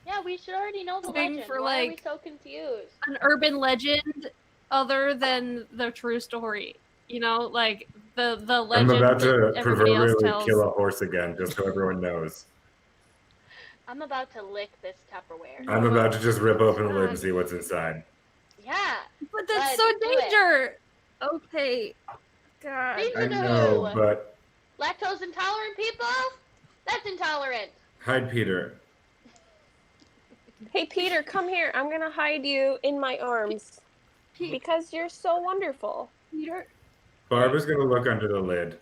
Yeah, we should already know the Thing legend. for, Why are we like- so confused? An urban legend other than the true story. You know, like the I'm legend about to that everybody else proverbially tells. kill a horse again, just so everyone knows. I'm about to lick this Tupperware. I'm about to just rip open the lid and see what's inside. Yeah. But that's Let's so do it. danger. Okay. God. Danger I to know, who? but Lactose intolerant people? That's intolerant. hide Peter. Hey Peter, come here. I'm gonna hide you in my arms because you're so wonderful. Peter. Barbara's gonna look under the lid.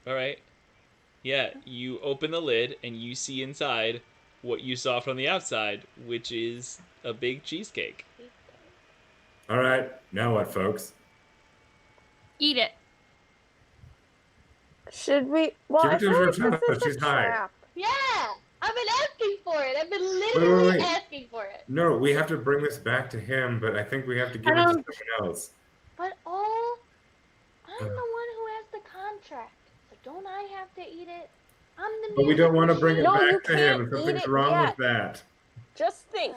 All right. Yeah, you open the lid and you see inside what you saw from the outside, which is a big cheesecake. All right, now what, folks? Eat it. Should we? Well, Give I it to feel like Shoshana. this is She's a high. trap. Yeah, I've been asking for it. I've been literally asking for it. No, we have to bring this back to him, but I think we have to give it to someone else. But I'm the one who has the contract, so don't I have to eat it? I'm the But we don't want to music bring it No, machine. you back to him. can't eat Something's it wrong yet. with that. Just think.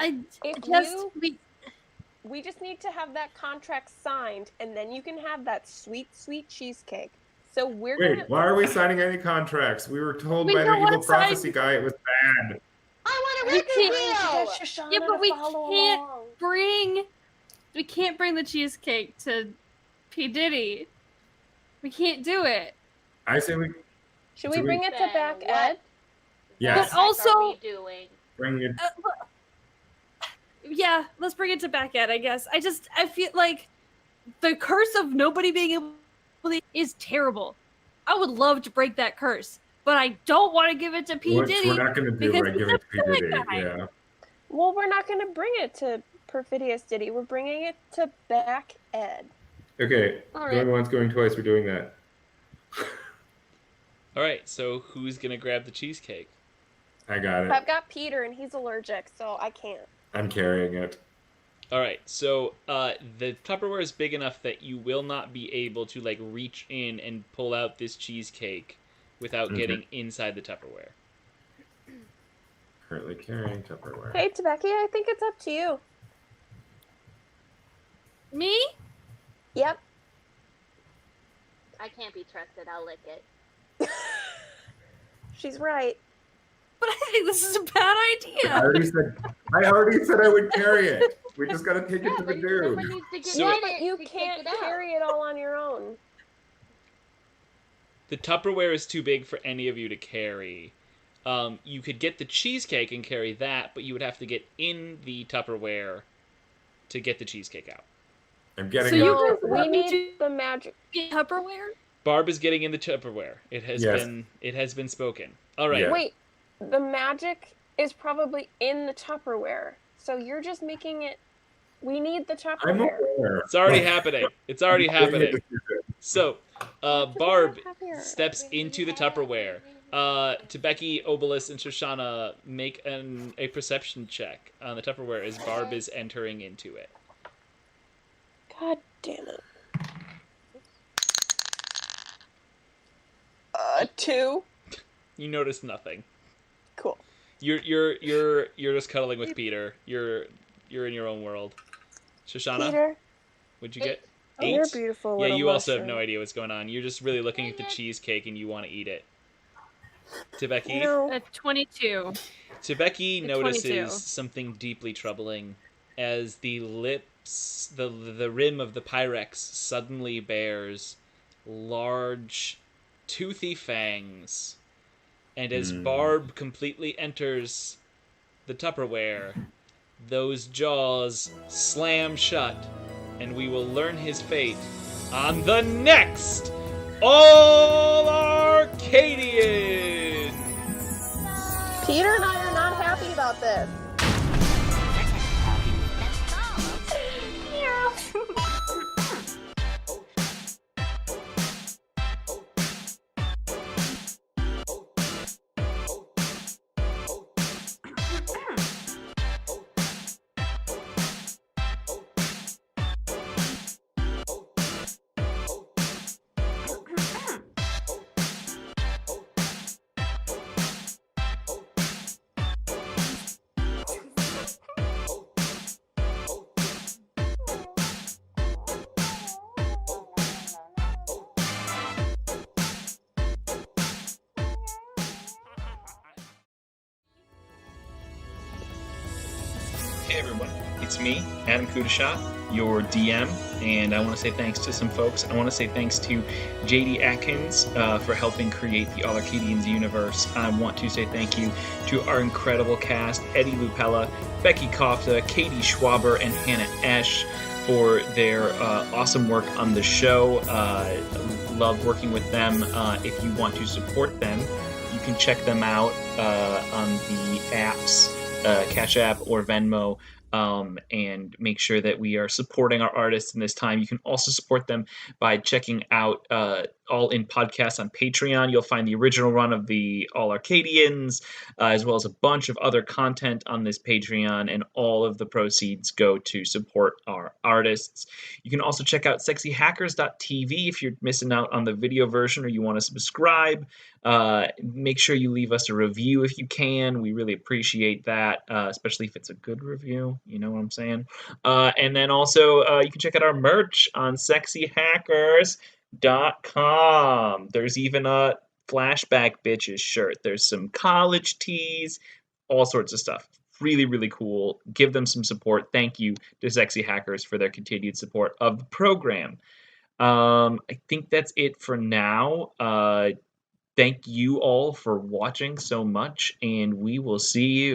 We just need to have that contract signed, and then you can have that sweet, sweet cheesecake. So we're gonna. Why are we signing any contracts? We were told We by the don't wanna evil prophecy guy it was bad. I want a We record can't deal. get Shoshana Yeah, but to we follow can't along. we can't bring the cheesecake to P. Diddy. We can't do it. I say we Should we bring it to back Ed? Yes. But also- What are we doing? bring it. Yeah, let's bring it to back Ed, I guess. I feel like the curse of nobody being able to is terrible. I would love to break that curse, but I don't want to give it to P. Which Diddy. we're not going to do because by he's giving it to P. a bad Diddy. guy. Yeah. Well, we're not going to bring it to Perfidious Diddy. We're bringing it to back Ed. Okay. All right. Going once, going twice. We're doing that. All right, so who's gonna grab the cheesecake? I got it. I've got Peter, and he's allergic, so I can't. I'm carrying it. All right, so the Tupperware is big enough that you will not be able to like reach in and pull out this cheesecake without getting inside the Tupperware. Currently carrying Tupperware. Hey, Tebeki, I think it's up to you. Me? Yep. I can't be trusted. I'll lick it. She's right. But I think this is a bad idea. I already said I would carry it. We just got to take it to the but dude. someone needs to get So- in Yeah, but it you to take can't it out. carry it all on your own. The Tupperware is too big for any of you to carry. You could get the cheesecake and carry that, but you would have to get in the Tupperware to get the cheesecake out. I'm getting So it. you No, guys we want me need the magic. Get Tupperware? Barb is getting in the Tupperware. It has Yes. been spoken. All right. Yeah. Wait, the magic is probably in the Tupperware. So you're just making it. We need the I'm Tupperware. aware. It's already happening. It's already happening. So, Just Barb not happier. steps into the Tupperware. Tebeki, Obelus, and Shoshana make a perception check on the Tupperware as Barb is entering into it. God damn it. 2. You notice nothing. Cool. You're just cuddling with Peter. You're in your own world. Shoshana, Peter, what'd you get? oh, you're 8? beautiful. Yeah, little you also have mushroom. no idea what's going on. You're just really looking at the cheesecake and you want to eat it. Tebeki? No. 22. Tebeki A notices 22. something deeply troubling as the lips, the rim of the Pyrex suddenly bears large, toothy fangs. And as Barb completely enters the Tupperware, those jaws slam shut, and we will learn his fate on the next All-ArcaD&Dians! Peter and I are not happy about this. Hey everyone, it's me, Adam Kudasha, your DM, and I want to say thanks to some folks. I want to say thanks to JD Atkins for helping create the All-ArcaD&Dians universe. I want to say thank you to our incredible cast, Eddie Lupella, Becky Kofta, Katie Schwaber, and Hannah Esch for their awesome work on the show. Love working with them. If you want to support them, you can check them out on the apps, Cash App or Venmo. and make sure that we are supporting our artists in this time. You can also support them by checking out All In Podcasts on Patreon. You'll find the original run of the All-ArcaD&Dians, as well as a bunch of other content on this Patreon, and all of the proceeds go to support our artists. You can also check out sexyhackers.tv if you're missing out on the video version or you want to subscribe. Make sure you leave us a review if you can. We really appreciate that, especially if it's a good review. You know what I'm saying? And then also, you can check out our merch on sexyhackers.com. There's even a Flashback Bitches shirt. There's some college tees, all sorts of stuff. Really, really cool. Give them some support. Thank you to Sexy Hackers for their continued support of the program. I think that's it for now. Thank you all for watching so much, and we will see you